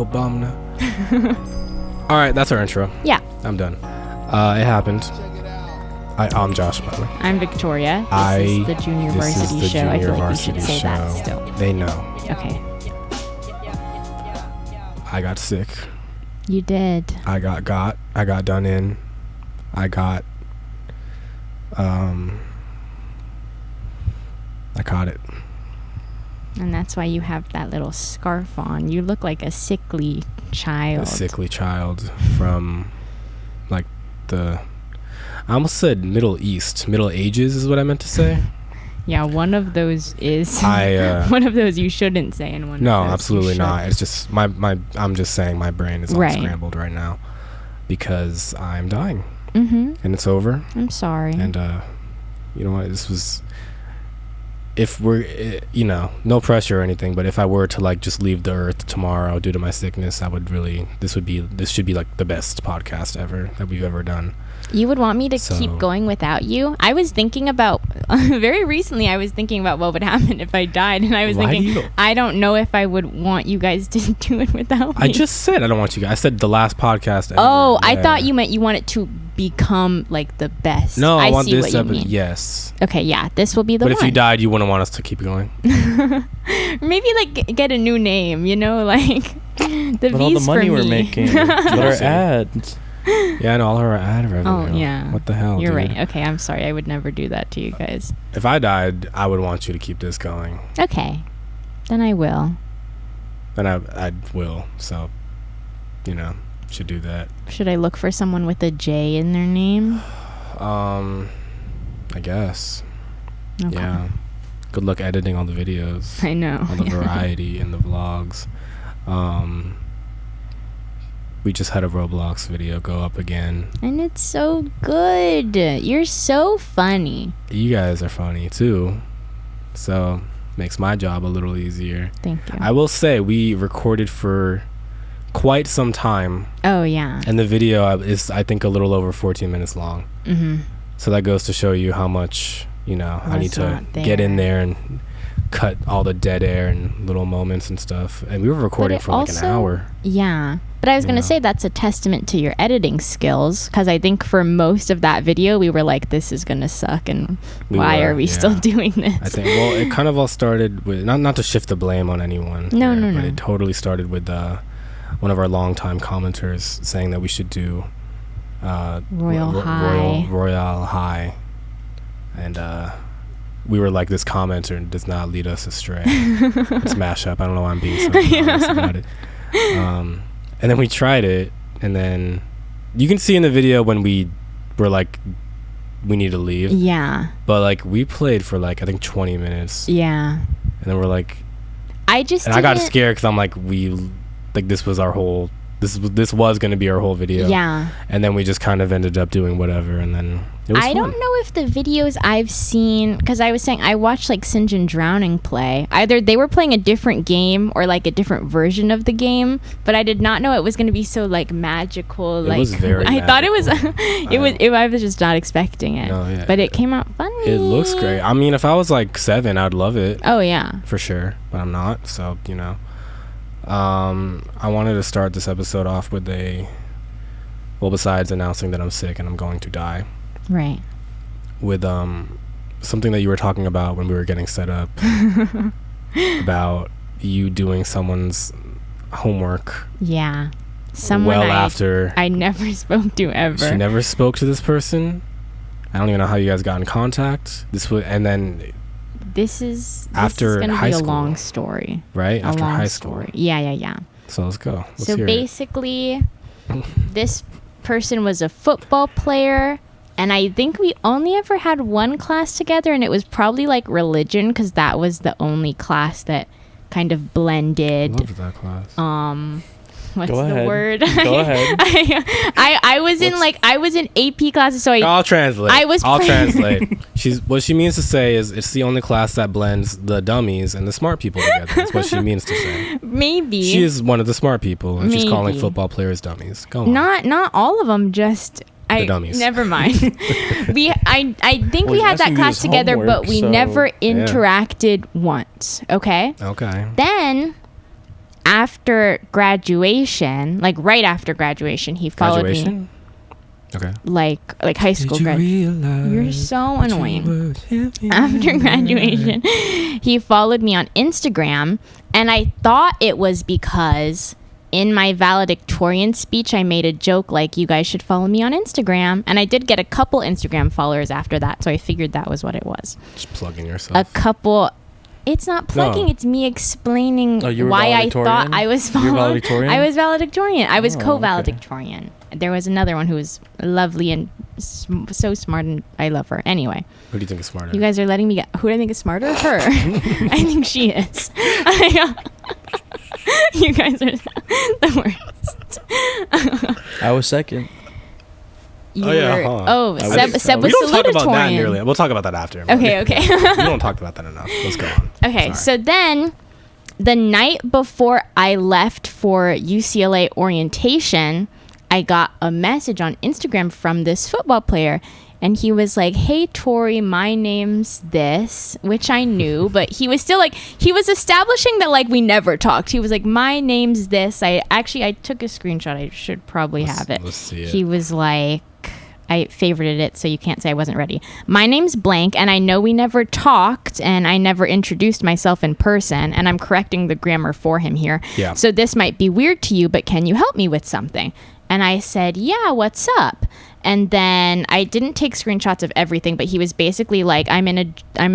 Obama. All right, that's our intro. Yeah. I'm done. It happened. I'm Josh, by the way. I'm Victoria. This is the Junior Varsity Show. I feel like we should say that still. They know. Okay. I got sick. You did. I got done in. I caught it. And that's why you have that little scarf on. You look like a sickly child. A sickly child from, like, I almost said Middle Ages is what I meant to say. Yeah, one of those is. One of those you shouldn't say, and one. No, of those absolutely not. It's just I'm just saying my brain is all right. Scrambled right now because I'm dying. Mm-hmm. And it's over. I'm sorry. And you know what? This was. If we're, no pressure or anything, but if I were to like just leave the earth tomorrow due to my sickness, I would really. This should be like the best podcast ever that we've ever done. You would want me to keep going without you? I was thinking about, very recently, I was thinking about what would happen if I died. And I was thinking, I don't know if I would want you guys to do it without me. I just said I don't want you guys. I said the last podcast ever. Oh, yeah. I thought you meant you want it to become like the best. No, I want see this what you episode. mean. Yes. Okay, yeah, this will be the one. But if you died, you wouldn't want us to keep going? Maybe like get a new name, like the but V's all the money for we're me. making with our ads. Yeah, I know, all our ad revenue. Oh, yeah. What the hell, You're dude? right. Okay, I'm sorry. I would never do that to you guys. If I died, I would want you to keep this going. Okay. Then I will. Then I will. So, should do that. Should I look for someone with a J in their name? I guess. Okay. Yeah. Good luck editing all the videos. I know. All the variety in the vlogs. We just had a Roblox video go up again. And it's so good. You're so funny. You guys are funny too. So makes my job a little easier. Thank you. I will say we recorded for quite some time. Oh, yeah. And the video is, I think, a little over 14 minutes long. Mm-hmm. So that goes to show you how much, I need to get in there and cut all the dead air and little moments and stuff. And we were recording for like an hour. Yeah. But I was going to say that's a testament to your editing skills, because I think for most of that video, we were like, this is going to suck, and why are we still doing this? I think, well, it kind of all started with, not to shift the blame on anyone. No. But it totally started with one of our longtime commenters saying that we should do Royal High. And we were like, this commenter does not lead us astray. It's mashup. I don't know why I'm being so honest about it. And then we tried it, and then you can see in the video when we were like, we need to leave. Yeah. But like we played for like I think 20 minutes. Yeah. And then we're like, I got scared because I'm like, this was our whole. This was going to be our whole video. Yeah. And then we just kind of ended up doing whatever, and then it was fun. Don't know if the videos I've seen, because I was saying I watched like Singe and Drowning play. Either they were playing a different game or like a different version of the game, but I did not know it was going to be so like magical. It was very magical. Thought it was. I was just not expecting it. No, yeah. But it came out funny. It looks great. I mean, if I was like 7, I'd love it. Oh yeah. For sure, but I'm not. So I wanted to start this episode off with besides announcing that I'm sick and I'm going to die. Right. With something that you were talking about when we were getting set up about you doing someone's homework. Yeah. Someone after I never spoke to ever. She never spoke to this person. I don't even know how you guys got in contact. This is going to be a long story. Right? After high school. Yeah. So let's go. So basically, this person was a football player, and I think we only ever had one class together, and it was probably like religion, because that was the only class that kind of blended. I loved that class. What's the word? Go ahead. I was in AP classes, so I'll translate. I'll translate. What she means to say is it's the only class that blends the dummies and the smart people together. That's what she means to say. Maybe she is one of the smart people, and she's calling football players dummies. Go on. Not all of them. Just the dummies. Never mind. I think we had that class together, but we never interacted once. Okay. Okay. Then after graduation, like right after graduation, he followed me. Okay. Like high school graduation. You're so annoying. After graduation, he followed me on Instagram, and I thought it was because in my valedictorian speech, I made a joke like, you guys should follow me on Instagram. And I did get a couple Instagram followers after that, so I figured that was what it was. Just plugging yourself. A couple. It's not plugging. No. It's me explaining why I thought I was following. I was valedictorian. I was co-valedictorian. Okay. There was another one who was lovely and so smart, and I love her. Anyway. Who do you think is smarter? You guys are letting me get... Who do I think is smarter? Her. I think she is. You guys are the worst. I was second. Seb was salutatorian. We don't talk about that nearly. We'll talk about that after. Okay. We don't talk about that enough. Let's go on. Okay, so then the night before I left for UCLA orientation, I got a message on Instagram from this football player. And he was like, hey, Tori, my name's this, which I knew. But he was still like, he was establishing that, like, we never talked. He was like, my name's this. I took a screenshot. I should probably have it. Let's see it. He was like, I favorited it, so you can't say I wasn't ready. My name's blank, and I know we never talked, and I never introduced myself in person. And I'm correcting the grammar for him here. Yeah. So this might be weird to you, but can you help me with something? And I said, yeah, what's up? And then I didn't take screenshots of everything, but he was basically like, I'm in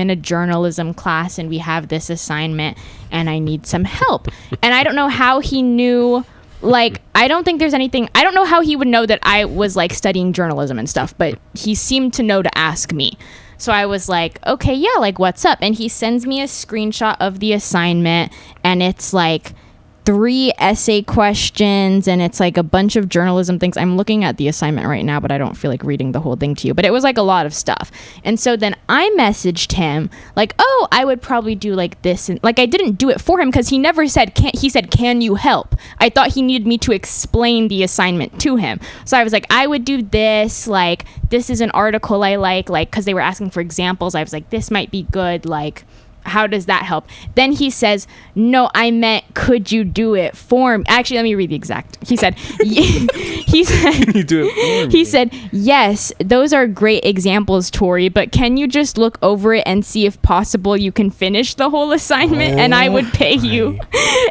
a journalism class and we have this assignment and I need some help. And I don't know how he knew, like, I don't know how he would know that I was like studying journalism and stuff, but he seemed to know to ask me. So I was like, okay, yeah, like, what's up? And he sends me a screenshot of the assignment, and it's like 3 essay questions, and it's like a bunch of journalism things. I'm looking at the assignment right now, but I don't feel like reading the whole thing to you. But it was like a lot of stuff. And so then I messaged him like, oh, I would probably do like this. And like, I didn't do it for him because he never said, he said, can you help? I thought he needed me to explain the assignment to him. So I was like, I would do this. Like, this is an article I like, because they were asking for examples. I was like, this might be good. Like, how does that help? Then he says, no, I meant, could you do it for me? Actually, let me read the exact. He said, he said, yes, those are great examples, Tori, but can you just look over it and see if possible you can finish the whole assignment and I would pay you.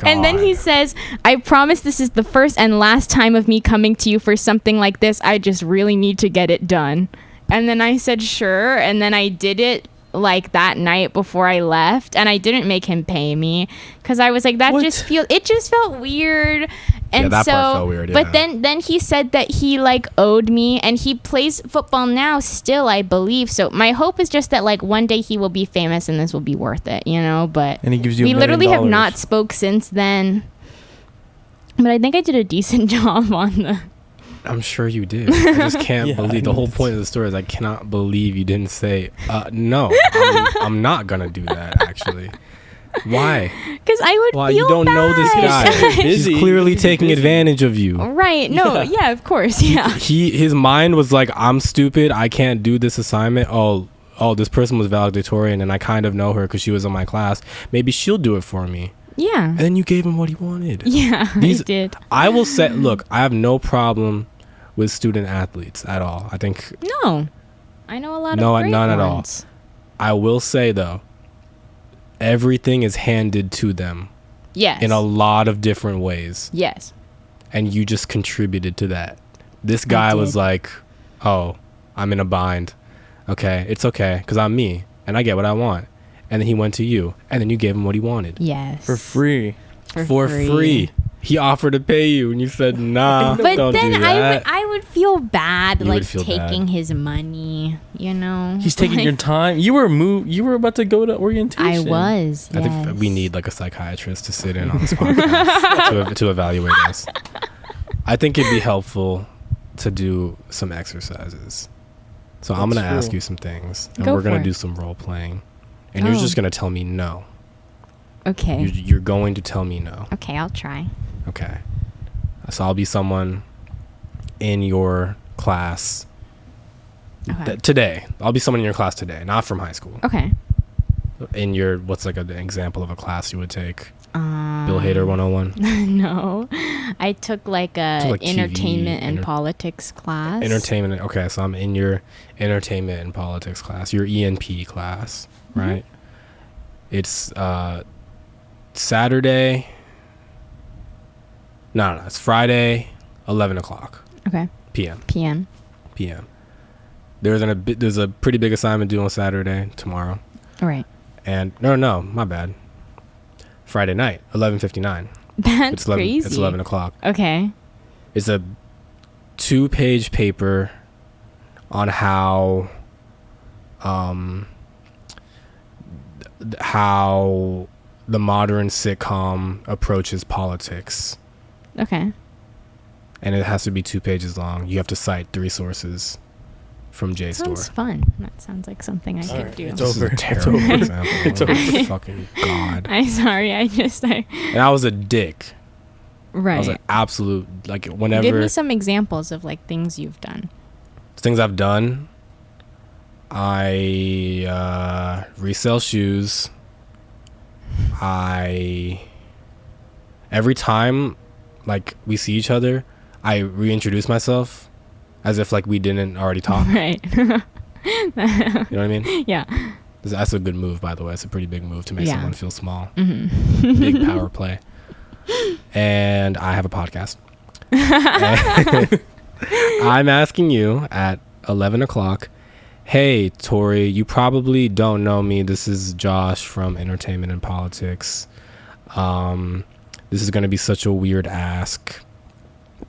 And then he says, I promise this is the first and last time of me coming to you for something like this. I just really need to get it done. And then I said, sure. And then I did it like that night before I left, and I didn't make him pay me because I was like, it just felt weird. And yeah, that part felt weird. But then he said that he like owed me, and he plays football now still, I believe. So my hope is just that like one day he will be famous and this will be worth it, you know. But and he gives you we literally have not spoke since then. But I think I did a decent job on the. I'm sure you did. I just can't believe. The whole point of the story is I cannot believe you didn't say, no, I'm not going to do that, actually. Why? Because I would feel you don't bad. know this guy. He's clearly taking advantage of you. Right. No. Yeah, of course. Yeah. His mind was like, I'm stupid. I can't do this assignment. Oh, this person was valedictorian and I kind of know her because she was in my class. Maybe she'll do it for me. Yeah. And then you gave him what he wanted. Yeah, I did. I will say, look, I have no problem with student athletes at all. I think. No. I know a lot of great none at ones. all. I will say, though, everything is handed to them. Yes. In a lot of different ways. Yes. And you just contributed to that. This guy was like, oh, I'm in a bind. Okay, it's okay, because I'm me, and I get what I want. And then he went to you, and then you gave him what he wanted. Yes. For free. For free. He offered to pay you, and you said, nah, but don't then do that. I would feel bad, You like would feel taking bad. his money, you know? He's taking your time. You were about to go to orientation. I was, I think we need like a psychiatrist to sit in on this podcast to evaluate us. I think it'd be helpful to do some exercises. So I'm going to ask you some things, and we're going to do some role playing. And you're just going to tell me no. Okay. You're going to tell me no. Okay, I'll try. Okay. So I'll be someone in your class today. I'll be someone in your class today, not from high school. Okay. in your, what's like an example of a class you would take? Bill Hader 101? No. I took like a like entertainment TV, and politics class. Entertainment. Okay, so I'm in your entertainment and politics class, your ENP class, right? It's Saturday. No, it's Friday, 11 o'clock. Okay. PM. There's a pretty big assignment due on Saturday, tomorrow. All right. And no, my bad. Friday night, 11:59. That's crazy. It's 11 o'clock. Okay. It's a 2-page paper on how the modern sitcom approaches politics. Okay. And it has to be 2 pages long. You have to cite 3 sources from JSTOR. Sounds fun. That sounds like something I could do. It's This over. is a terrible example. It's over. Fucking God. I'm sorry. And I was a dick. Right. I was an absolute, like, whenever. Give me some examples of like things you've done. Things I've done. I resell shoes. Every time, like, we see each other, I reintroduce myself as if like we didn't already talk. Right. You know what I mean? Yeah. That's a good move, by the way. It's a pretty big move to make someone feel small. Mm-hmm. Big power play. And I have a podcast. And I'm asking you at 11 o'clock, hey, Tori, you probably don't know me. This is Josh from Entertainment and Politics. This is going to be such a weird ask,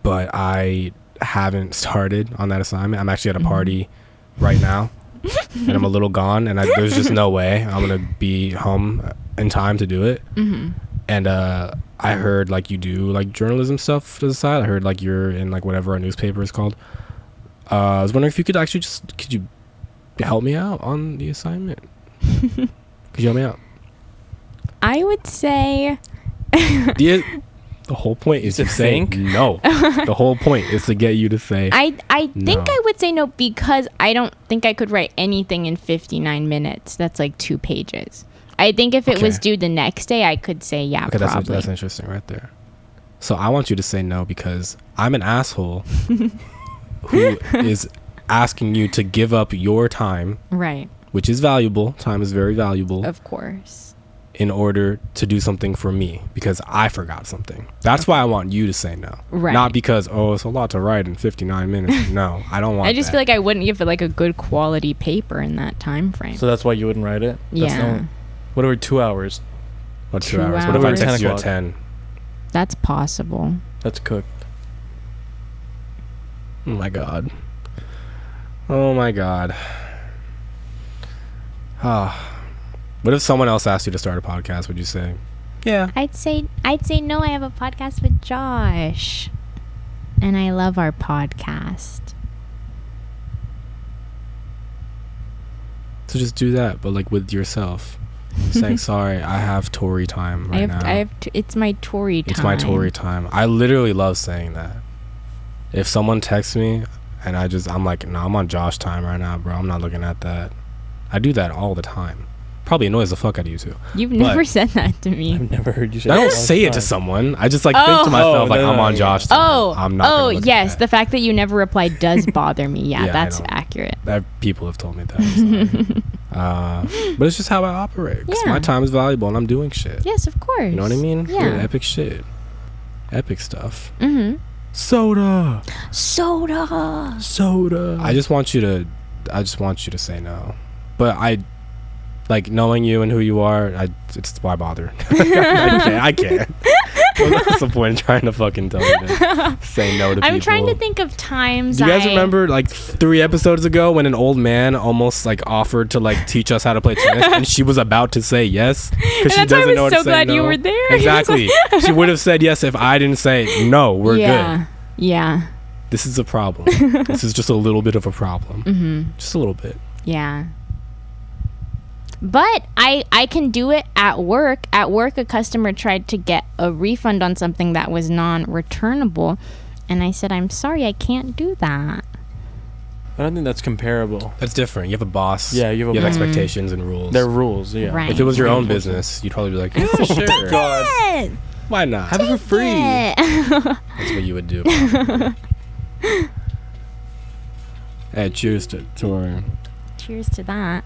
but I haven't started on that assignment. I'm actually at a party right now, and I'm a little gone, and there's just no way I'm going to be home in time to do it. Mm-hmm. And I heard like you do like journalism stuff to the side. I heard like you're in like whatever our newspaper is called. I was wondering if you could actually could you help me out on the assignment? Could you help me out? I would say The whole point is to say no. The whole point is to get you to say I think no. I would say no because I don't think I could write anything in 59 minutes. That's like 2 pages. I think if it was due the next day, I could say okay, probably. that's interesting right there. So I want you to say no because I'm an asshole who is asking you to give up your time, Right. which is valuable. Time is very valuable. Of course. In order to do something for me because I forgot something. That's why I want you to say no. Right. Not because, it's a lot to write in 59 minutes. No, I don't want I just that. feel like I wouldn't give it like a good quality paper in that time frame. So that's why you wouldn't write it? Yeah. What are 2 hours? What, 2 2 hours? hours. What if I What text about you 10 at 10? That's possible. That's cooked. Oh my God. Oh my God. What if someone else asked you to start a podcast? Would you say, yeah? I'd say no. I have a podcast with Josh, and I love our podcast. So just do that, but like with yourself. Saying, sorry, I have Tori time right now. It's my Tori time. It's my Tori time. I literally love saying that. If someone texts me and I'm like, no, I'm on Josh time right now, bro. I'm not looking at that. I do that all the time. Probably annoys the fuck out of you too. You've never said that to me. I've never heard you say I that. don't say it to someone. I just like think to myself like I'm on Josh time. I'm not gonna look yes. at The fact that you never replied does bother me. Yeah, Yeah, I that's know. accurate. People have told me that. But it's just how I operate. 'Cause Yeah. my time is valuable and I'm doing shit. Yes, of course. You know what I mean? Yeah. Epic shit. Epic stuff. Mm-hmm. Soda. Soda. I just want you to say no. But like knowing you and who you are, it's why bother? I can't. What's the point in trying to fucking tell you to say no to people? I'm trying to think of times. Do you guys remember like 3 episodes ago when an old man almost like offered to like teach us how to play tennis and she was about to say yes because she doesn't know how to say no? I was so glad you were there. Exactly. She would have said yes if I didn't say no. We're good. Yeah. This is a problem. This is just a little bit of a problem. Mm-hmm. Just a little bit. Yeah. But I can do it at work. At work, a customer tried to get a refund on something that was non-returnable. And I said, I'm sorry, I can't do that. I don't think that's comparable. That's different. You have a boss. Yeah, you have expectations and rules. There are rules, yeah. Right. If it was your own business, you'd probably be like, yeah, sure. God. Why not? Have it for free. That's what you would do. Hey, cheers to Tori. Cheers to that.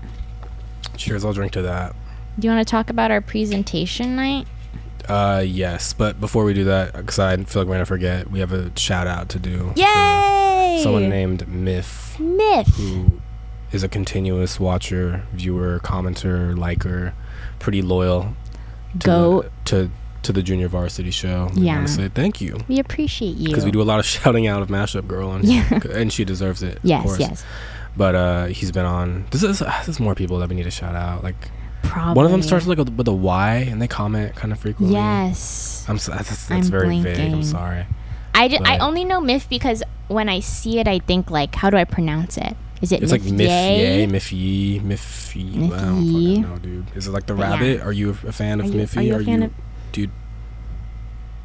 Cheers, I'll drink to that. Do you want to talk about our presentation night? Yes, but before we do that, because I feel like we're gonna forget, we have a shout out to do. Yay! To someone named Miff, who is a continuous watcher, viewer, commenter, liker, pretty loyal. To the junior varsity show. We want to say thank you. We appreciate you because we do a lot of shouting out of Mashup Girl on here, and she deserves it. Yes, of course. yes. But he's been on. There's more people that we need to shout out. Like probably one of them starts with a Y, and they comment kind of frequently. Yes. That's very vague. I'm sorry. I only know Miff because when I see it, I think like, how do I pronounce it? Is it? It's like Miff Yay, Miff Yee, Miff Yee. I don't fucking know, dude. Is it like the rabbit? Are you a fan of Miffy? Are you? Do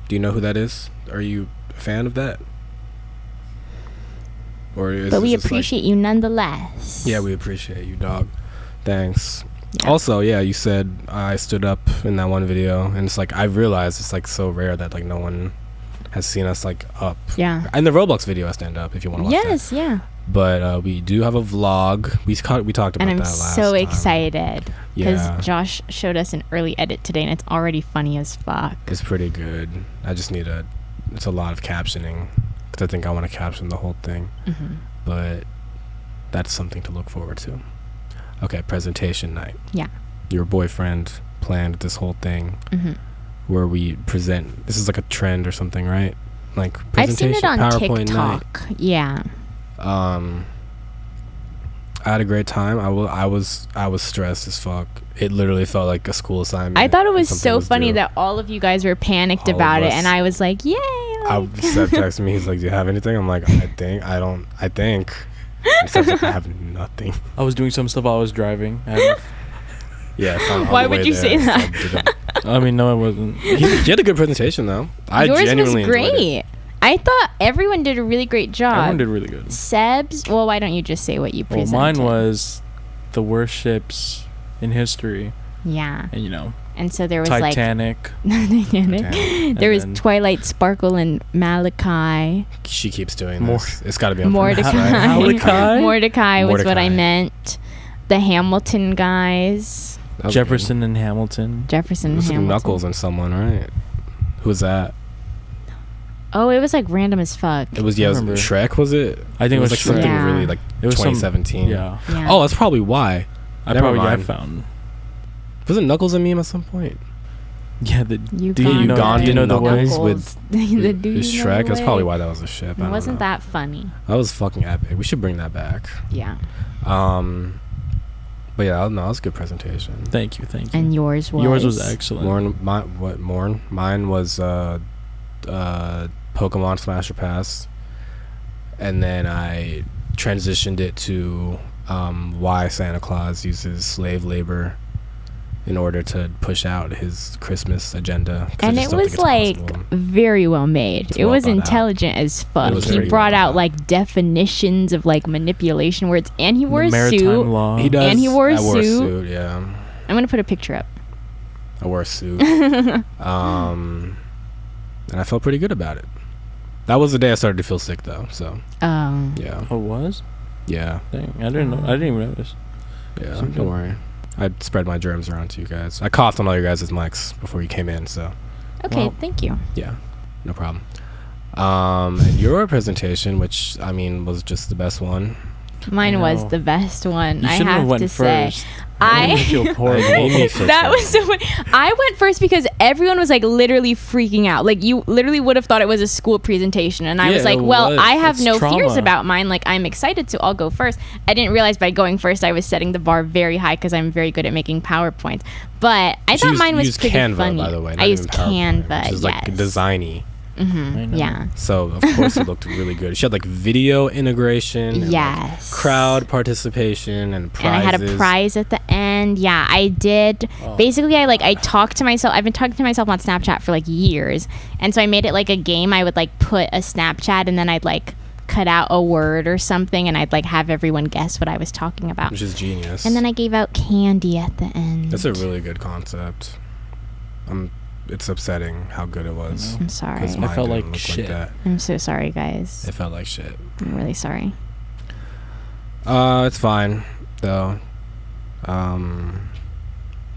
you know who that is? Are you a fan of that? Or is but we appreciate you nonetheless. Yeah, we appreciate you, dog. Thanks. Yeah. Also, yeah, you said I stood up in that one video, and it's like I've realized it's like so rare that like no one has seen us like up. Yeah. In the Roblox video, I stand up if you want to watch that. Yes, yeah. But we do have a vlog. We talked about that last time. And I'm so excited because Yeah. Josh showed us an early edit today, and it's already funny as fuck. It's pretty good. I just need it's a lot of captioning because I think I want to caption the whole thing. Mm-hmm. But that's something to look forward to. Okay, presentation night. Yeah. Your boyfriend planned this whole thing where we present. This is like a trend or something, right? Like presentation. I've seen it on PowerPoint TikTok. night. Yeah. I had a great time. I was stressed as fuck. It literally felt like a school assignment. I thought it was so funny that all of you guys were panicked about it, and I was like, "Yay!" Seth texted me. He's like, "Do you have anything?" I'm like, "I think." Seth's like, "I have nothing." I was doing some stuff while I was driving. Yeah. Why would you say that? I mean, no, I wasn't. You had a good presentation, though. Yours genuinely was great. enjoyed it. I thought everyone did a really great job. Everyone did really good. Seb's. Well, why don't you just say what you presented? Well, mine was the worst ships in history. Yeah. And and so there was Titanic. Titanic. There was Twilight Sparkle and Malachi. She keeps doing this. It's got to be on Mordecai. Mordecai was what I meant. The Hamilton guys. Jefferson and Hamilton. Jefferson and Hamilton. Knuckles and someone, right? Who's that? Oh, it was like random as fuck. It was Shrek, was it? I think it was like Shrek. something really like it was 2017. Yeah. Oh, that's probably why. I found. Wasn't Knuckles a meme at some point? Yeah, Ugandan Knuckles with Shrek. Away. That's probably why that was a ship. It wasn't that funny. That was fucking epic. We should bring that back. Yeah. But yeah, no, that was a good presentation. Thank you. And yours was? Yours was excellent. Mine was Pokemon Smash or Pass, and then I transitioned it to why Santa Claus uses slave labor in order to push out his Christmas agenda. And it was like very well made. It was intelligent as fuck. He brought out like definitions of like manipulation words, and he wore a suit. Law. He does. And he wore a suit. Yeah. I'm gonna put a picture up. I wore a suit. And I felt pretty good about it. That was the day I started to feel sick, though. So. Yeah. Oh, it was? Yeah. Dang, I didn't know. I didn't even notice. Yeah. Don't worry. I spread my germs around to you guys. I coughed on all your guys' mics before you came in, so. Okay, thank you. Yeah, no problem. And your presentation, which I mean was just the best one. Mine was the best one. You I have to say. I feel horrible. That was so funny. I went first because everyone was like literally freaking out. Like you literally would have thought it was a school presentation, and I was like, "Well, I have no fears about mine. Like I'm excited, so I'll go first." I didn't realize by going first I was setting the bar very high because I'm very good at making PowerPoints. But I thought mine was pretty Canva, funny. By the way, I used Canva, which is like designy. Mm-hmm. Yeah. So of course it looked really good. She had like video integration, and like crowd participation, and prizes. And I had a prize at the end. Yeah, I did. Basically, I talked to myself. I've been talking to myself on Snapchat for like years, and so I made it like a game. I would like put a Snapchat, and then I'd like cut out a word or something, and I'd like have everyone guess what I was talking about. Which is genius. And then I gave out candy at the end. That's a really good concept. It's upsetting how good it was. I'm sorry. I felt like shit. I'm so sorry, guys. It felt like shit. I'm really sorry. It's fine though.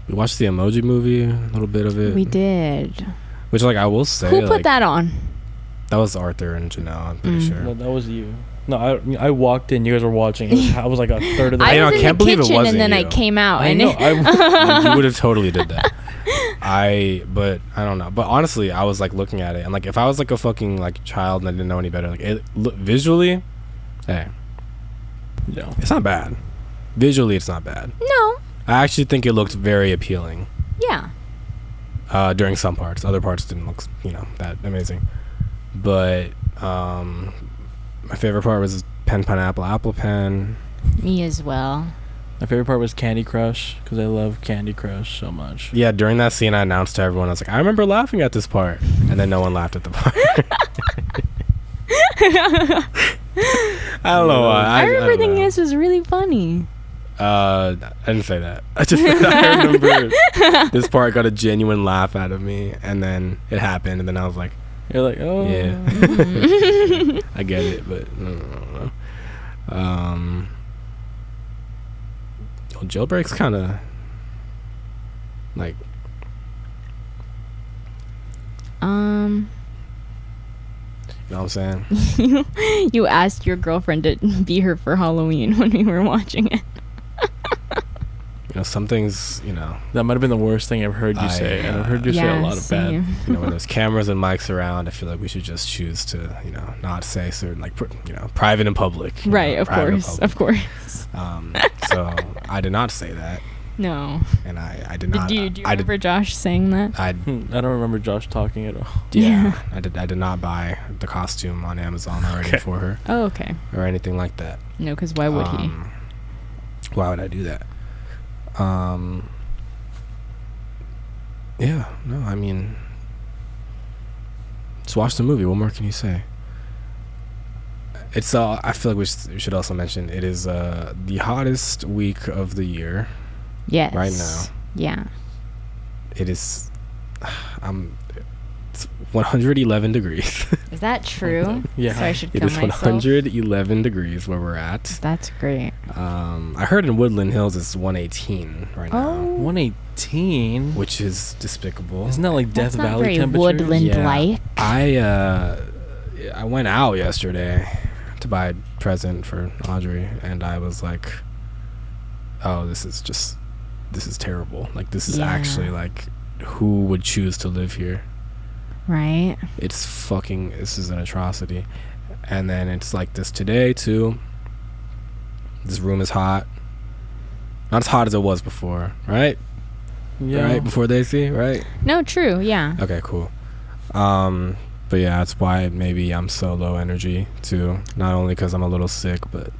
We watched the Emoji Movie, a little bit of it. We did. Which, like, I will say, who put that on? That was Arthur and Janelle, I'm pretty sure. No, that was you. No, I walked in. You guys were watching. I was like a third of the. I was can't in the believe it kitchen, wasn't and then you. I came out. I and know. You would have totally did that. But I don't know. But honestly, I was like looking at it, and like if I was like a fucking like child and I didn't know any better, like visually, hey, No. it's not bad. Visually, it's not bad. No. I actually think it looked very appealing. Yeah. During some parts, other parts didn't look, that amazing. But my favorite part was pen, pineapple, apple pen. Me as well. My favorite part was Candy Crush because I love Candy Crush so much. Yeah, during that scene, I announced to everyone, I was like, I remember laughing at this part, and then no one laughed at the part. I don't know why. I remember thinking this was really funny. I didn't say that. I remember this part got a genuine laugh out of me, and then it happened, and then I was like, You're like, oh. yeah. I get it, but no. Jailbreak's kind of like you know what I'm saying? You asked your girlfriend to be her for Halloween when we were watching it. Some things, That might have been the worst thing I've heard you say, and I've heard you say a lot of bad. when there's cameras and mics around, I feel like we should just choose to, not say certain, like, private and public. Right, of course. So I did not say that. No. And I did not. Do you remember Josh saying that? I don't remember Josh talking at all. Yeah. I did not buy the costume on Amazon already for her. Oh, okay. Or anything like that. No, because why would he? Why would I do that? Yeah, no, I mean, just watch the movie. What more can you say? It's I feel like we should also mention it is the hottest week of the year. Yes. Right now. Yeah. It is. It's 111 degrees. Is that true? Yeah. So I should It kill is myself. 111 degrees where we're at. That's great. I heard in Woodland Hills it's 118 right now. 118, which is despicable. Isn't that like Death That's not Valley very temperature? woodland-like. I went out yesterday to buy a present for Audrey, and I was like, oh, this is terrible. Like, this is actually like, who would choose to live here? Right. This is an atrocity. And then it's like this today too. This room is hot. Not as hot as it was before, right? Yeah. Right, before they see, right? No, true. Yeah. Okay, cool. But yeah, that's why maybe I'm so low energy too. Not only because I'm a little sick, but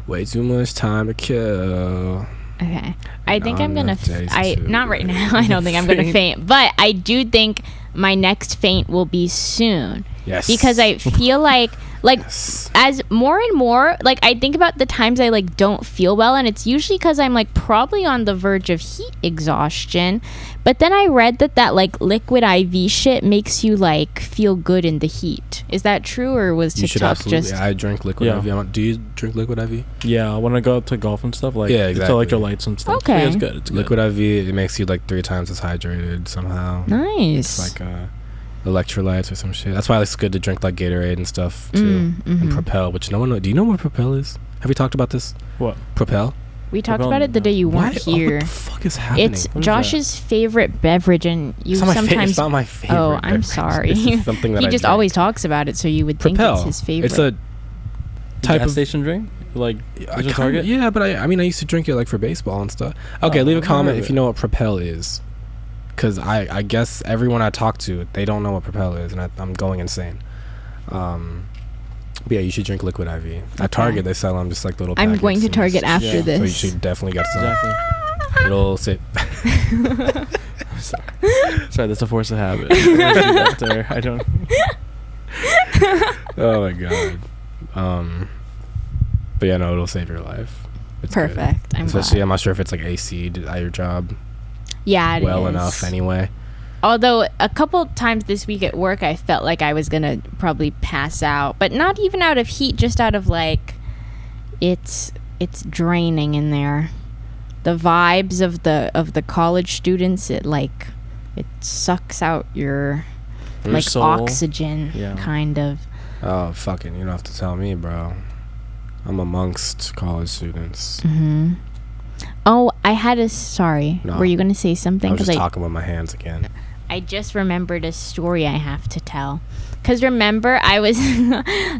way too much time to kill. Okay. I think I'm On gonna. the Not right now. I don't think I'm gonna faint, but I do think my next faint will be soon. Yes. Because I feel like Yes. as more and more, like, I think about the times I like don't feel well, and it's usually because I'm like probably on the verge of heat exhaustion. But then I read that like liquid IV shit makes you like feel good in the heat. Is that true, or was You should TikTok absolutely. just? I drink liquid Yeah. IV. Do you drink liquid IV? Yeah, when I go out to golf and stuff, like, Yeah, it's exactly. electrolytes and stuff. Okay. Yeah, it's good. It's good. Liquid IV, it makes you like 3 times as hydrated somehow. Nice. It's like electrolytes or some shit. That's why it's good to drink like Gatorade and stuff too. And Propel, which no one knows. Do you know what Propel is? Have we talked about this? What? Propel? We talked Propel- about it the day you weren't What? here. What the fuck is happening? It's What is Josh's favorite beverage, and you It's not my sometimes. it's not my favorite. Oh, I'm beverage. sorry. It's just something that He I just drink. always talks about it, so you would think Propel. it's his favorite. It's a type Gas of station drink? Like, I is it kinda- Target? Yeah, but I mean I used to drink it like for baseball and stuff. Okay, leave a I've comment heard if of you it. know what Propel is, because I guess everyone I talk to, they don't know what Propel is, and I'm going insane. But yeah, you should drink liquid IV. At Target they sell them just like little I'm packets, going to and Target it's- after Yeah. so you this. should definitely get some. Exactly. It'll sit. Sorry, that's a force of habit. I don't. Oh my god. But yeah, no, it'll save your life. It's Perfect. good. Especially, I'm not sure if it's like AC'd at your job. Yeah, it well is. enough anyway. Although a couple times this week at work, I felt like I was gonna probably pass out, but not even out of heat, just out of like, it's draining in there. The vibes of the college students, it sucks out your like soul. Oxygen, Yeah. kind of. Oh, fucking, you don't have to tell me, bro. I'm amongst college students. Mm-hmm. Oh, I had a... Sorry. No. Were you going to say something? I was just talking with my hands again. I just remembered a story I have to tell. Because remember, I was...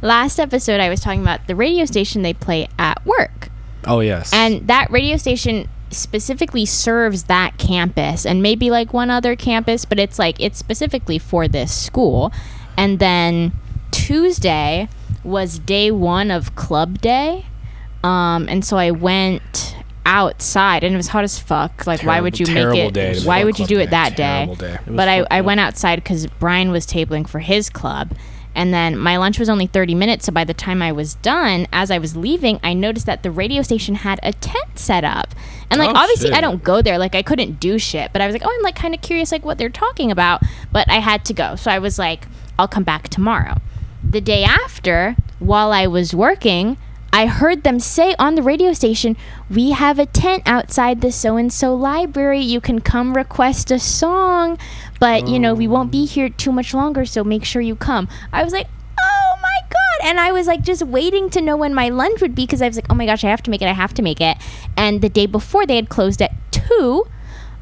last episode, I was talking about the radio station they play at work. Oh, yes. And that radio station specifically serves that campus and maybe like one other campus, but it's specifically for this school. And then Tuesday was day one of club day, and so I went outside and it was hot as fuck. Like, why would you make it? Why would you do it that day? But I went outside because Brian was tabling for his club, and then my lunch was only 30 minutes. So by the time I was done, as I was leaving, I noticed that the radio station had a tent set up, and like obviously I don't go there. Like I couldn't do shit, but I was like, oh, I'm like kind of curious like what they're talking about. But I had to go, so I was like, I'll come back tomorrow. The day after, while I was working, I heard them say on the radio station, we have a tent outside the so-and-so library. You can come request a song, but, you know, we won't be here too much longer, so make sure you come. I was like, oh, my God. And I was, like, just waiting to know when my lunch would be because I was like, oh, my gosh, I have to make it. And the day before, they had closed at 2,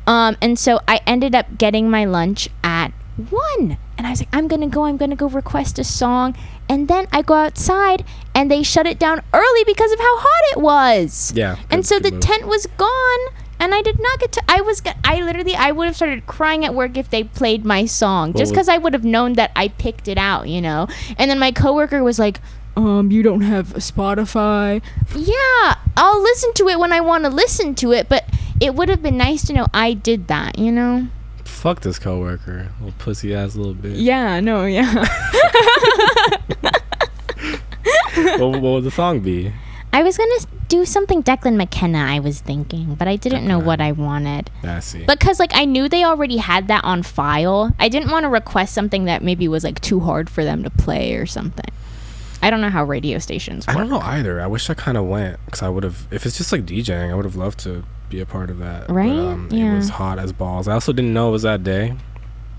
and so I ended up getting my lunch at 1. And I was like, I'm gonna go request a song. And then I go outside and they shut it down early because of how hot it was. Yeah. And so the tent was gone and I did not get to, I would have started crying at work if they played my song, just because I would have known that I picked it out, you know? And then my coworker was like, you don't have Spotify. Yeah, I'll listen to it when I want to listen to it, but it would have been nice to know I did that, you know? Fuck this coworker, little pussy ass little bitch. Yeah, no, yeah. What would the song be? I was gonna do something Declan McKenna, I was thinking, but I didn't know what I wanted. I see. Because like I knew they already had that on file. I didn't want to request something that maybe was like too hard for them to play or something. I don't know how radio stations work. I don't know either. I wish I kind of went, because I would have, if it's just like DJing, I would have loved to be a part of that. Right? But, it was hot as balls. I also didn't know it was that day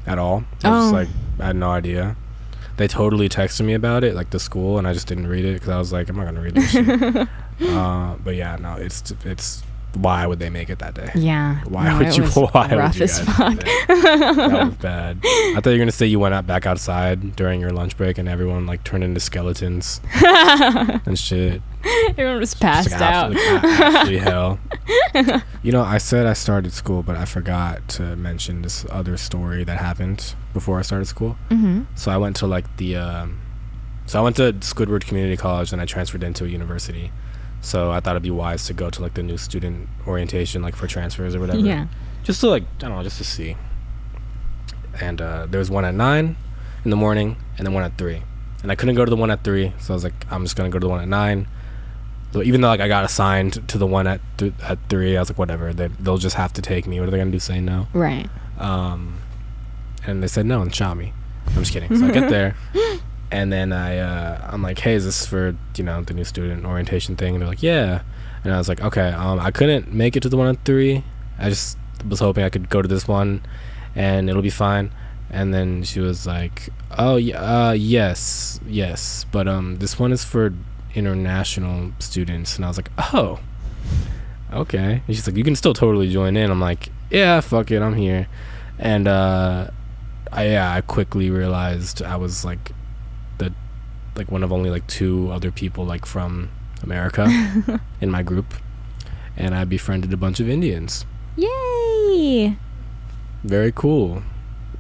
at all. I was just like, I had no idea. They totally texted me about it, like the school, and I just didn't read it because I was like, I'm not going to read this shit. But yeah, no, it's why would they make it that day? Yeah. Why would you guys do that? That was bad. I thought you were going to say you went back outside during your lunch break and everyone like turned into skeletons and shit. Everyone was passed out. Actually hell. You know, I said I started school, but I forgot to mention this other story that happened before I started school. Mm-hmm. So I went to like I went to Squidward Community College and I transferred into a university. So I thought it'd be wise to go to like the new student orientation, like for transfers or whatever. Yeah. Just to like, I don't know, just to see. And there was one at 9 in the morning and then one at 3. And I couldn't go to the one at 3, so I was like, I'm just gonna go to the one at 9. So even though like I got assigned to the one at 3, I was like, whatever, they'll just have to take me. What are they gonna do? Say no? Right. And they said no and shot me. I'm just kidding. So I get there. And then I'm like, hey, is this for, you know, the new student orientation thing? And they're like, yeah. And I was like, okay, I couldn't make it to the one at 3. I just was hoping I could go to this one and it'll be fine. And then she was like, oh, yes. But this one is for international students. And I was like, oh, okay. And she's like, you can still totally join in. I'm like, yeah, fuck it, I'm here. And I quickly realized I was like one of only like 2 other people like from America in my group, and I befriended a bunch of Indians. Yay! Very cool.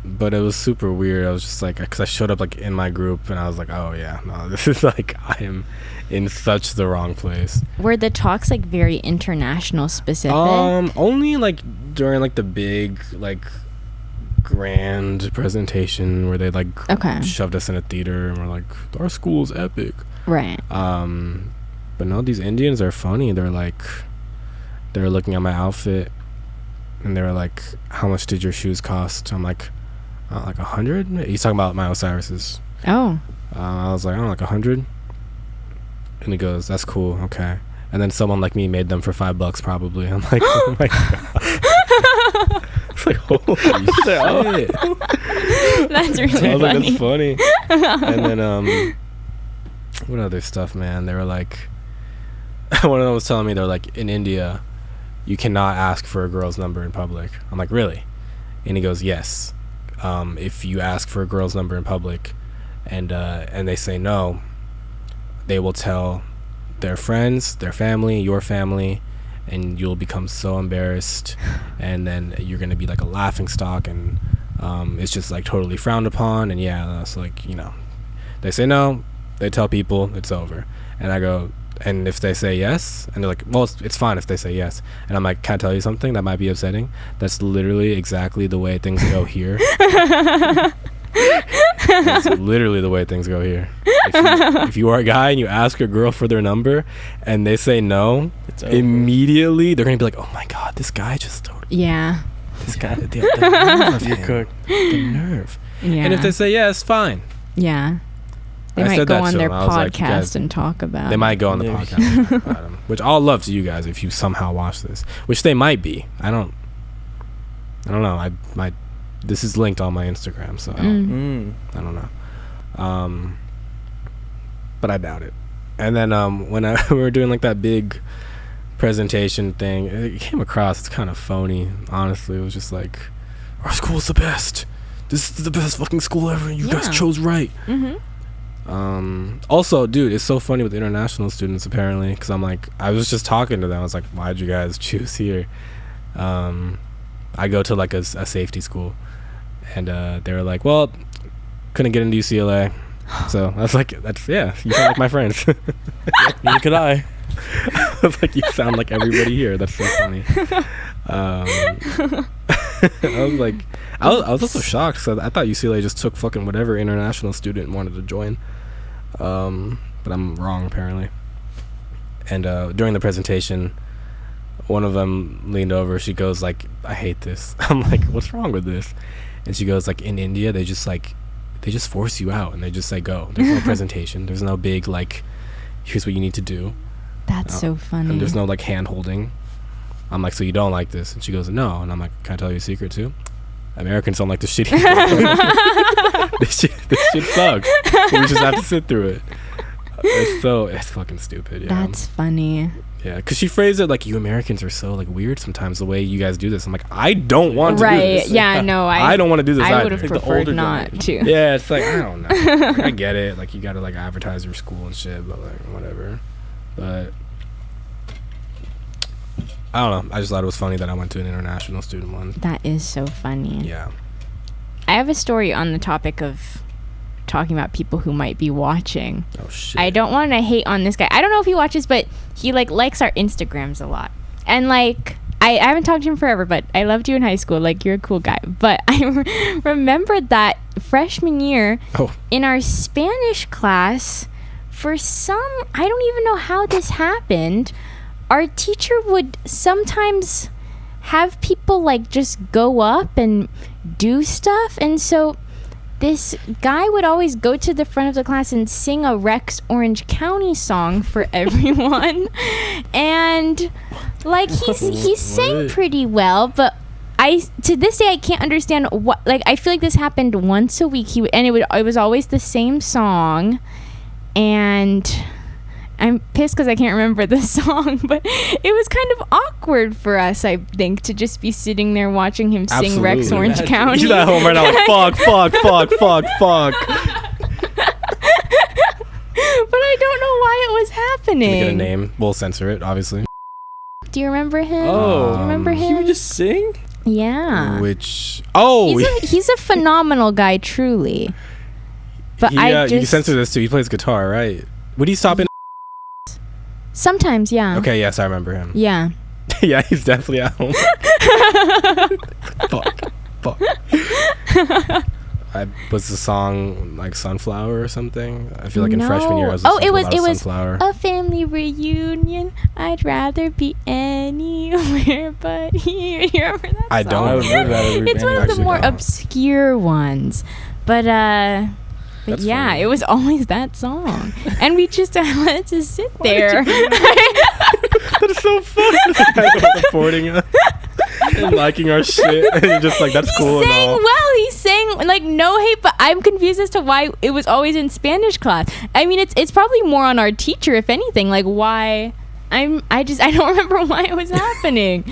But it was super weird. I was just like, because I showed up like in my group and I was like, oh yeah, no, this is like, I am in such the wrong place. Were the talks like very international specific? Only like during like the big like grand presentation where they like Okay. shoved us in a theater and we're like, our school's epic. Right. But no, these Indians are funny. They're looking at my outfit and they were like, how much did your shoes cost? I'm like 100. He's talking about my Osiris's. Oh. I was like, like 100. And he goes, that's cool, okay. And then someone like me made them for $5 probably. I'm like, oh my god. It's like, holy shit. That's really I was like, funny. that's funny. And then what other stuff, man? They were like, one of them was telling me they're like, in India you cannot ask for a girl's number in public. I'm like, really? And he goes, yes. If you ask for a girl's number in public and they say no, they will tell their friends, their family, your family, and you'll become so embarrassed, and then you're gonna be like a laughing stock, and it's just like totally frowned upon. And yeah, it's like, you know, they say no, they tell people, it's over. And I go, and if they say yes, and they're like, well, it's fine if they say yes. And I'm like, can I tell you something that might be upsetting? That's literally exactly the way things go here. That's literally the way things go here. If you are a guy and you ask a girl for their number and they say no, immediately they're gonna be like, oh my god, this guy just told me. Yeah. This guy, the nerve. You're cooked. The nerve. Yeah. And if they say yes, fine. Yeah. They I might said go that on to their him. I was like, you podcast guys- and talk about They it. might go on the Yeah. podcast and talk about him, which all love to you guys if you somehow watch this, which they might be. I don't know. I might. This is linked on my Instagram, so I don't know. But I doubt it. And then when we were doing like that big presentation thing, it came across, it's kind of phony, honestly. It was just like, our school's the best. This is the best fucking school ever. You guys chose right. Also, dude, it's so funny with international students apparently, because I'm like, I was just talking to them. I was like, why'd you guys choose here? I go to like a safety school, and they were like, well, couldn't get into UCLA. So I was like, you sound like my friends. Neither could I. I was like, you sound like everybody here. That's so funny. I was like, I was also shocked, because I thought UCLA just took fucking whatever international student wanted to join. But I'm wrong apparently. And during the presentation, one of them leaned over. She goes like, I hate this. I'm like, what's wrong with this? And she goes like, in India they just force you out and they just say go. There's no presentation, there's no big like, here's what you need to do. That's so funny. And there's no like hand holding. I'm like, so you don't like this? And she goes, no. And I'm like, can I tell you a secret too? Americans don't like the shit. This shit sucks. We just have to sit through it. It's fucking stupid. Yeah. That's funny. Yeah, because she phrased it like, you Americans are so like weird sometimes the way you guys do this. I'm like, I don't want to do Right. this. Yeah, no, I don't want to do this I either. would have Like the preferred older not to. Yeah, it's like, I don't know. Like, I get it. Like, you got to like advertise your school and shit, but like, whatever. But I don't know. I just thought it was funny that I went to an international student one. That is so funny. Yeah. I have a story on the topic of talking about people who might be watching. Oh, shit. I don't want to hate on this guy. I don't know if he watches, but he like likes our Instagrams a lot. And like, I haven't talked to him forever, but I loved you in high school. Like, you're a cool guy. But I remembered that freshman year in our Spanish class, for some, I don't even know how this happened, our teacher would sometimes have people like just go up and do stuff. And so this guy would always go to the front of the class and sing a Rex Orange County song for everyone. And like he sang pretty well, but to this day I can't understand what, like, I feel like this happened once a week. It was always the same song, and I'm pissed because I can't remember the song, but it was kind of awkward for us, I think, to just be sitting there watching him sing Rex Orange County. He's at home right now like, fuck. But I don't know why it was happening. Can we get a name? We'll censor it, obviously. Do you remember him? Oh. Do you remember He him? would just sing? Yeah. Which... Oh! He's a phenomenal guy, truly. But you can censor this too. He plays guitar, right? Would he stop in? Sometimes, yeah. Okay, yes, I remember him. Yeah. Yeah, he's definitely at home. Fuck. Was the song like Sunflower or something? I feel like in freshman year I was listening to a lot of Sunflower. A family reunion. I'd rather be anywhere but here. You remember that song? I don't remember. It's one of the more obscure ones, but That's yeah, funny. it was always that song, and we just let it sit there. That's so funny. Supporting us and liking our shit, and you're just like, that's cool. He and sang all. well. He sang like no hate, but I'm confused as to why it was always in Spanish class. I mean, it's probably more on our teacher, if anything. Like why? I don't remember why it was happening.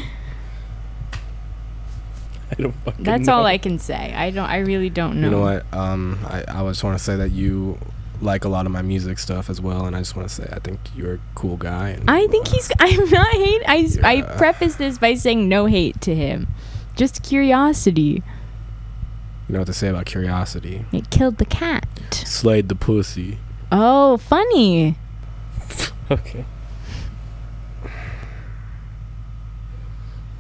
I don't fucking That's know. all I can say. I really don't know. You know what? I just want to say that you like a lot of my music stuff as well, and I just want to say I think you're a cool guy. And I think I'm not hate. I Yeah. preface this by saying no hate to him, just curiosity. You know what to say about curiosity? It killed the cat. Slayed the pussy. Oh, funny. Okay.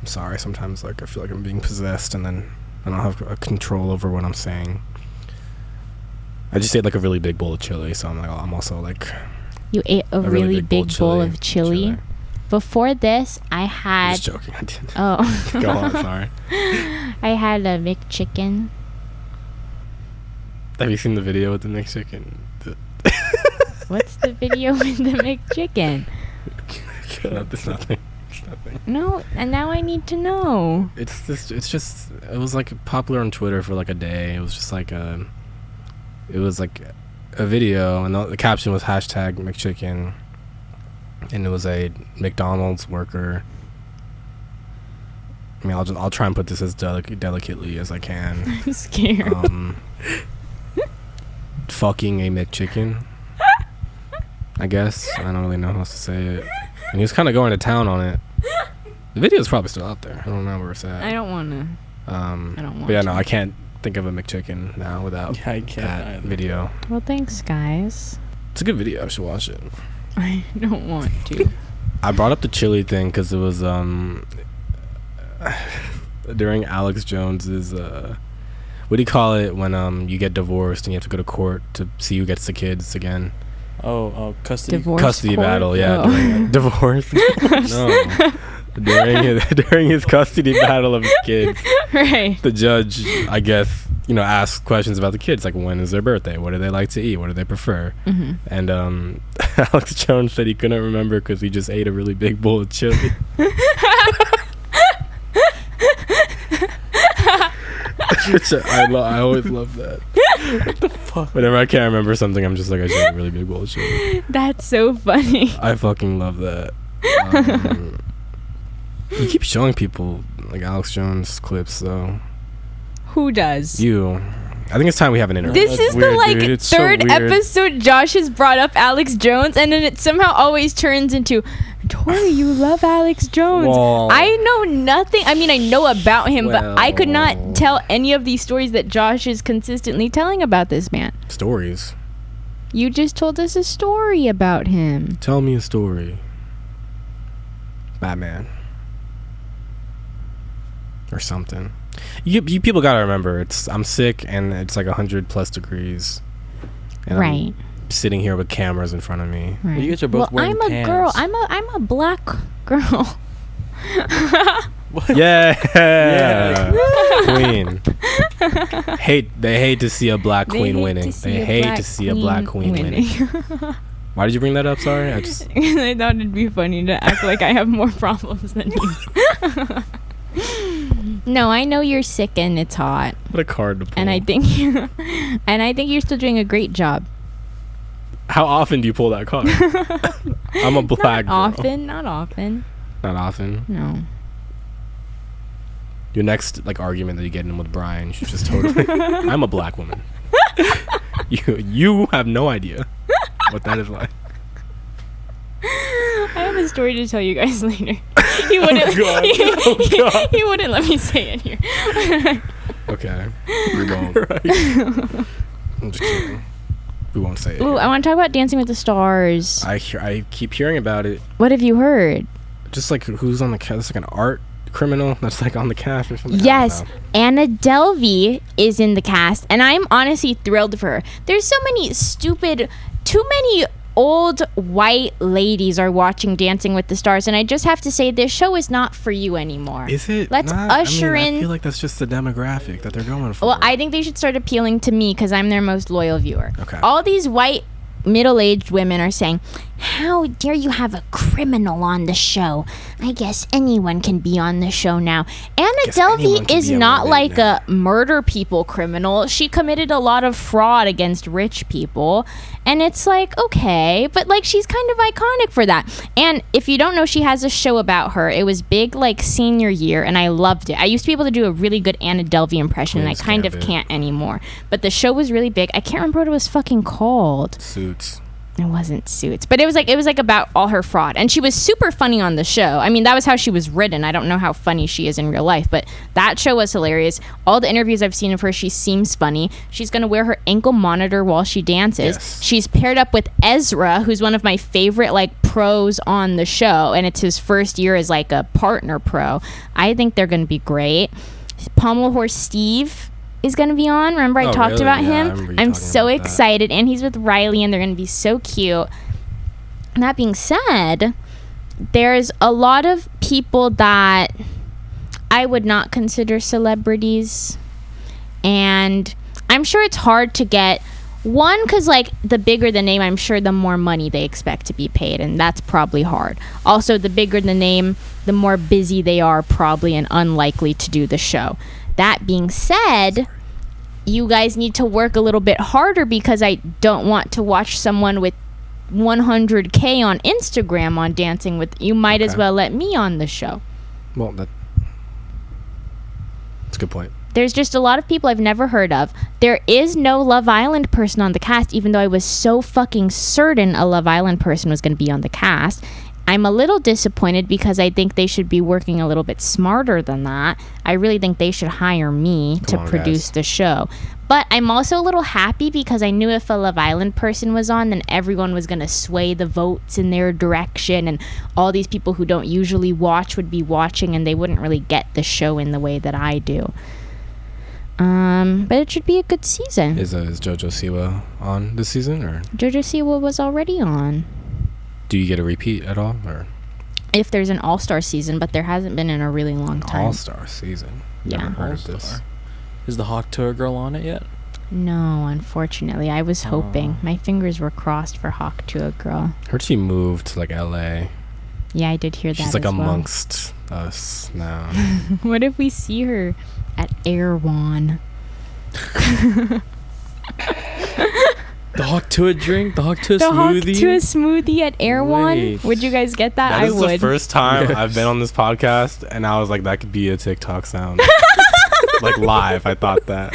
I'm sorry. Sometimes like I feel like I'm being possessed, and then I don't have control over what I'm saying. I just ate like a really big bowl of chili, so I'm also like You ate a really big bowl of chili. chili. Before this, I I'm had. just joking. I didn't. Oh. Go on. Sorry. I had a McChicken. Have you seen the video with the McChicken? What's the video with the McChicken? No, it's nothing. It's nothing. No, and now I need to know. It's just it was like popular on Twitter for like a day. It was just like a video, and the caption was hashtag McChicken, and it was a McDonald's worker. I mean, I'll try and put this as delicately as I can. I'm scared. Fucking a McChicken, I guess. I don't really know how else to say it. And he was kind of going to town on it. The video is probably still out there. I don't know where it's at. I don't want to. I don't want But yeah, no, to. I can't think of a McChicken now without Yeah, I can't that either. video. Well, thanks, guys. It's a good video. I should watch it. I don't want to. I brought up the chili thing because it was during Alex Jones's what do you call it when you get divorced and you have to go to court to see who gets the kids again? Oh, custody. Divorce Custody court? battle, yeah. Oh. During divorce. No. During his custody battle of his kids, Right. the judge, I guess, asks questions about the kids, like when is their birthday, what do they like to eat, what do they prefer, Mm-hmm. and Alex Jones said he couldn't remember because he just ate a really big bowl of chili. Which I always love that. What the fuck? Whenever I can't remember something, I'm just like, I just ate a really big bowl of chili. That's so funny. I fucking love that. You keep showing people like Alex Jones clips, though. Who does? You. I think it's time we have an interview. This That's is weird, the like dude. It's so third weird. episode Josh has brought up Alex Jones, and then it somehow always turns into, Tori, you love Alex Jones. Well- I know nothing. I mean, I know about him, but I could Well- not tell any of these stories that Josh is consistently telling about this man. Stories. You just told us a story about him. Tell me a story. Batman. Or something. You people gotta remember, I'm sick and it's like 100+ degrees. And Right. I'm sitting here with cameras in front of me. Right. you guys are both well, wearing I'm a girl. pants. I'm a black girl. Yeah. Queen. They hate to see a black queen winning. They hate to see a black queen winning. Why did you bring that up? Sorry. I thought it'd be funny to act like I have more problems than you. No, I know you're sick and it's hot, what a card to pull. and I think you're still doing a great job. How often do you pull that card? I'm a black girl. Not often. Not often. No. Your next argument that you get in with Brian, you should just totally. I'm a black woman. You have no idea what that is like. I have a story to tell you guys later. He wouldn't. God. God. He wouldn't let me say it here. Okay. We won't. I'm just kidding. We won't say it. Ooh, here. I want to talk about Dancing with the Stars. I keep hearing about it. What have you heard? Just like who's on the cast. It's like an art criminal that's like on the cast or something? Yes, Anna Delvey is in the cast, and I'm honestly thrilled for her. There's so many too many old white ladies are watching Dancing with the Stars, and I just have to say, this show is not for you anymore. Is it? Let's usher in. I feel like that's just the demographic that they're going for. Well, I think they should start appealing to me because I'm their most loyal viewer. Okay. All these white middle-aged women are saying, how dare you have a criminal on the show? I guess anyone can be on the show now. Anna Delvey is not like a murder people criminal. She committed a lot of fraud against rich people, and it's like, okay, but like she's kind of iconic for that. And if you don't know, she has a show about her. It was big like senior year, and I loved it. I used to be able to do a really good Anna Delvey impression, and I kind of can't anymore. But the show was really big. I can't remember what it was fucking called. Suits. It wasn't Suits, but it was like about all her fraud, and she was super funny on the show. I mean, that was how she was written. I don't know how funny she is in real life, but that show was hilarious. All the interviews I've seen of her, she seems funny. She's gonna wear her ankle monitor while she dances. Yes. She's paired up with Ezra, who's one of my favorite like pros on the show, and it's his first year as like a partner pro. I think they're gonna be great. Pommel Horse Steve is going to be on. Remember I talked really? about Yeah, him? I'm so excited, and he's with Riley, and they're going to be so cute. And that being said, there's a lot of people that I would not consider celebrities, and I'm sure it's hard to get one, because like the bigger the name, I'm sure the more money they expect to be paid, and that's probably hard. Also, the bigger the name, the more busy they are probably, and unlikely to do the show. That being said, you guys need to work a little bit harder, because I don't want to watch someone with 100K on Instagram on Dancing with. You might as well let me on the show. Well, that's a good point. There's just a lot of people I've never heard of. There is no Love Island person on the cast, even though I was so fucking certain a Love Island person was going to be on the cast. I'm a little disappointed because I think they should be working a little bit smarter than that. I really think they should hire me to produce the show. But I'm also a little happy because I knew if a Love Island person was on, then everyone was going to sway the votes in their direction, and all these people who don't usually watch would be watching, and they wouldn't really get the show in the way that I do. But it should be a good season. Is JoJo Siwa on this season, or? JoJo Siwa was already on. Do you get a repeat at all, or? If there's an all-star season, but there hasn't been in a really long time. All-star season? Never heard of this. Is the Hawk Tuah girl on it yet? No, unfortunately. I was hoping. My fingers were crossed for Hawk Tuah girl. Heard she moved to like LA. Yeah, I did hear that. She's like as amongst us now. What if we see her at erewhon? The Hawk Tuah drink? The Hawk Tuah smoothie? The Hawk Tuah smoothie at erewhon? Wait. Would you guys get that? That is I would. the first time I've been on this podcast, and I was like, that could be a TikTok sound. Like live, I thought that.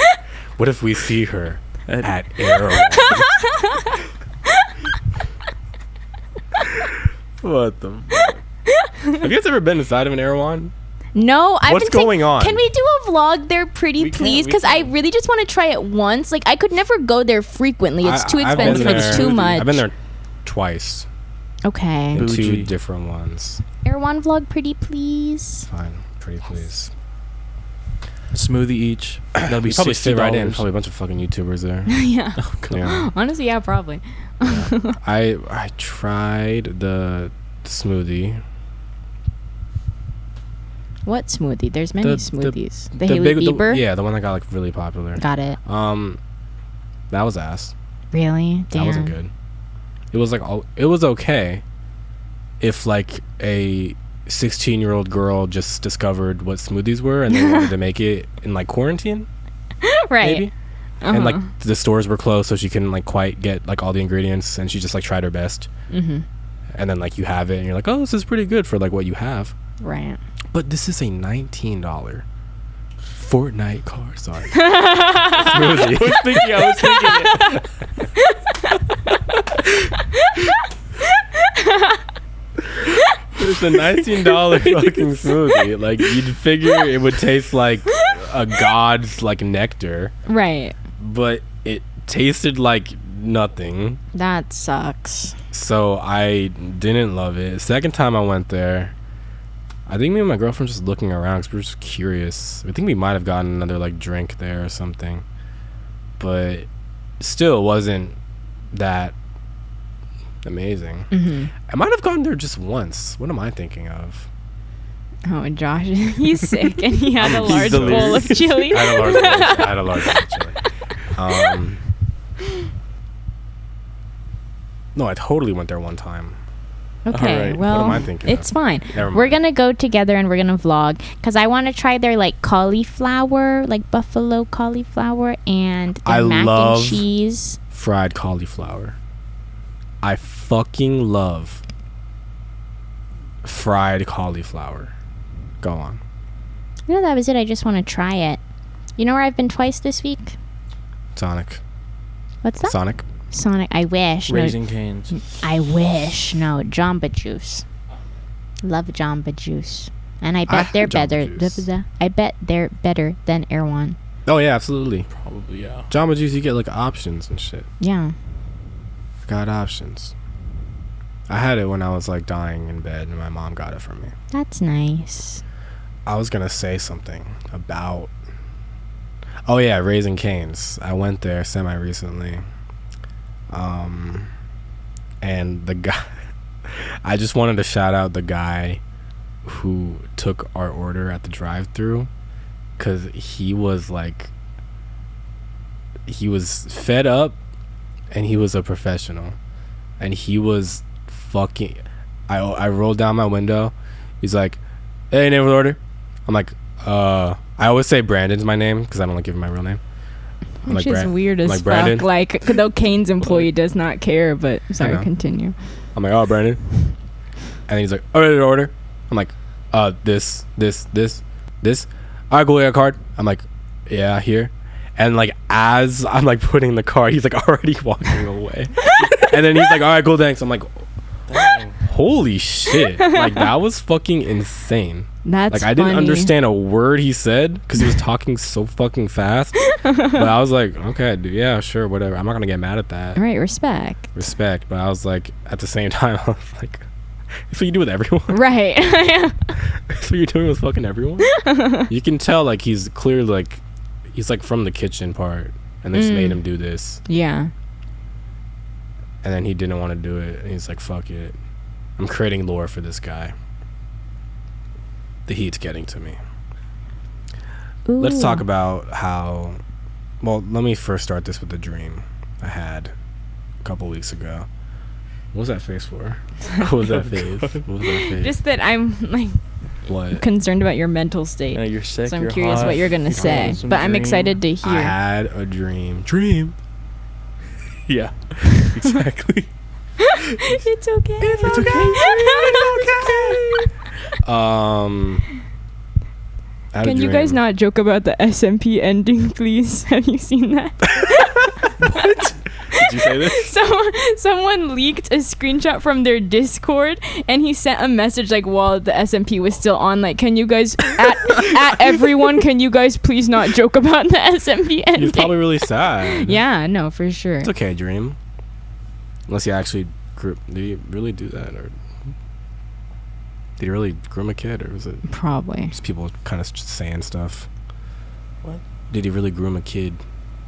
What if we see her at erewhon? What the fuck? Have you guys ever been inside of an erewhon? No, I've What's going on? Can we do a vlog there, pretty please? Because I really just want to try it once. Like, I could never go there frequently. It's too expensive. It's too much. I've been there twice. Okay. In Bougie. 2 different ones. erewhon vlog, pretty please. Fine, pretty please. A smoothie each. That'll be probably $60. fit right in. Probably a bunch of fucking YouTubers there. Yeah. Oh, God. Yeah. Honestly, yeah, probably. Yeah. I tried the smoothie. What smoothie? There's many smoothies. The Hailey big, Bieber? yeah, the one that got like really popular. Got it. That was ass. Really? Damn. That wasn't good. It was like it was okay if like a 16-year-old girl just discovered what smoothies were and they wanted to make it in like quarantine. Right. Maybe. And like the stores were closed, so she couldn't like quite get like all the ingredients, and she just like tried her best. Mm-hmm. And then like you have it and you're like, oh, this is pretty good for like what you have. Right. But this is a $19 Fortnite car. Sorry. Smoothie. I was thinking it. It's a $19 fucking smoothie. Like you'd figure it would taste like a god's like nectar. Right. But it tasted like nothing. That sucks. So I didn't love it. Second time I went there, I think me and my girlfriend just looking around because we were just curious. I think we might have gotten another like drink there or something, but still wasn't that amazing. I might have gone there just once. What am I thinking of? Oh, Josh, he's sick and he had a large bowl of chili. I had a large bowl of chili. No, I totally went there one time. Okay, Right. well, What am I thinking it's of? fine. Never We're mind. gonna go together and we're gonna vlog because I want to try their like cauliflower, like buffalo cauliflower, and their I mac love and cheese. Fried cauliflower. I fucking love fried cauliflower. Go on. No, that was it. I just want to try it. You know where I've been twice this week? Sonic. What's that? Sonic. Sonic. I wish. Raising Cane's. I wish. No, Jamba Juice. Love Jamba Juice. And I bet they're had Jamba better. Juice. I bet they're better than erewhon. Oh yeah, absolutely. Probably, yeah. Jamba Juice, you get like options and shit. Yeah. Got options. I had it when I was like dying in bed, and my mom got it for me. That's nice. I was gonna say something about. Oh yeah, Raising Cane's. I went there semi recently. And the guy, I just wanted to shout out the guy who took our order at the drive-thru, because he was fed up, and he was a professional, and he was fucking. I rolled down my window. He's like, "Hey, name of the order." I'm like, I always say Brandon's my name because I don't like giving my real name. I'm Which like, is weird as like fuck. Brandon? Like, though Kane's employee does not care, but sorry, know. continue. I'm like, "Oh, Brandon," and he's like, "Oh, ready to order." I'm like, this. All right, go get a card. I'm like, "Yeah, here." And like as I'm like putting the card, he's like already walking away. And then he's like, "All right, cool, thanks." I'm like, Dang. holy shit! Like that was fucking insane. That's Like I didn't funny. understand a word he said because he was talking so fucking fast. But I was like, okay, dude, yeah, sure, whatever. I'm not gonna get mad at that. Right, respect. Respect. But I was like, at the same time, I was like, that's what you do with everyone. Right. That's what you're doing with fucking everyone. You can tell like he's clearly like he's like from the kitchen part, and they just made him do this, Yeah. and then he didn't want to do it, and he's like, fuck it, I'm creating lore for this guy. The heat's getting to me. Let's Ooh. talk about how. Well, let me first start this with the dream I had a couple weeks ago. What was that face for? What was that face? What was that face? Just that I'm like What? concerned about your mental state. Yeah, you're sick. So I'm you're curious hot, what you're gonna you're say. having some But I'm dream. excited to hear. I had a dream. Dream. Yeah. Exactly. It's okay. It's okay. I had a Can you guys dream. not joke about the SMP ending, please? Have you seen that? What? Did you say this? Someone leaked a screenshot from their Discord, and he sent a message like while the SMP was still on, like, "Can you guys at everyone? Can you guys please not joke about the SMP ending?" He's probably really sad. Yeah, no, for sure. It's okay, dream. Unless he actually did he really do that, or did he really groom a kid, or was it Probably. just people kind of saying stuff? What? Did he really groom a kid?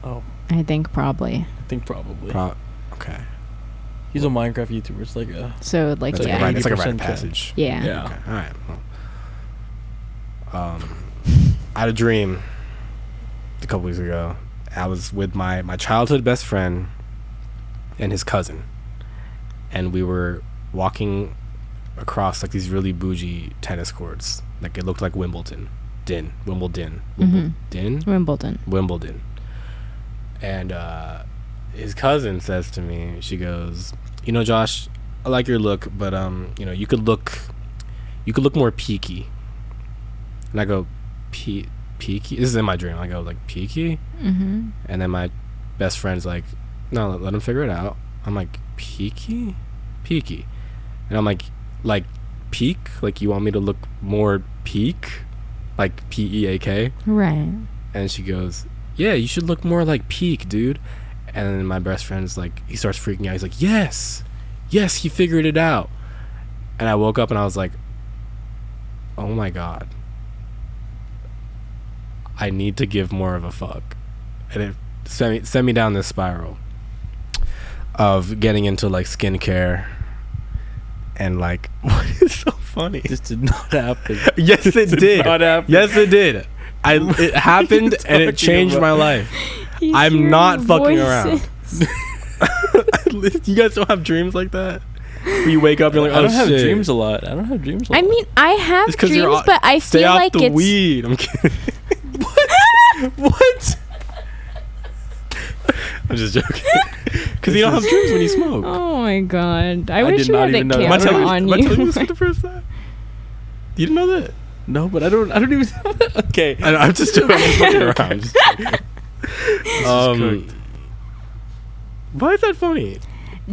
Oh, I think probably. I think probably. Okay. He's a Minecraft YouTuber. It's like a. So like That's yeah, like it's like a rite of 80% passage. yeah. Yeah. Okay. All right. Well, I had a dream a couple weeks ago. I was with my childhood best friend and his cousin, and we were walking across like these really bougie tennis courts. Like it looked like Wimbledon. Wimbledon. Wimbledon. And his cousin says to me, she goes, "You know, Josh, I like your look, but you know, you could look more peaky." And I go, peaky? This is in my dream. I go like, peaky? Mm-hmm. And then my best friend's like, "No, let him figure it out." I'm like, peaky? And I'm like peak? Like you want me to look more peak? Like PEAK? Right. And she goes, "Yeah, you should look more like peak, dude." And then my best friend's like, he starts freaking out. He's like, yes, he figured it out. And I woke up and I was like, oh my god, I need to give more of a fuck, and it sent me down this spiral of getting into like skincare and like what is so funny? This did not happen. Yes, it did. Not happen. Yes, it did. It happened and it changed my life. I'm not fucking around. You guys don't have dreams like that? Where you wake up, you're like, oh, I don't have shit. dreams a lot. I don't have dreams a lot. I mean, I have It's 'cause dreams, but I stay feel off like the it's weed. I'm kidding. What? I'm just joking. Because you don't have dreams when you smoke. Oh my god! I wish did you not had a even know that. Am I camera telling on you, you. this for the first time? You didn't know that? No, but I don't even. Okay. I'm just joking. I'm just fucking around. Just cooked. why is that funny?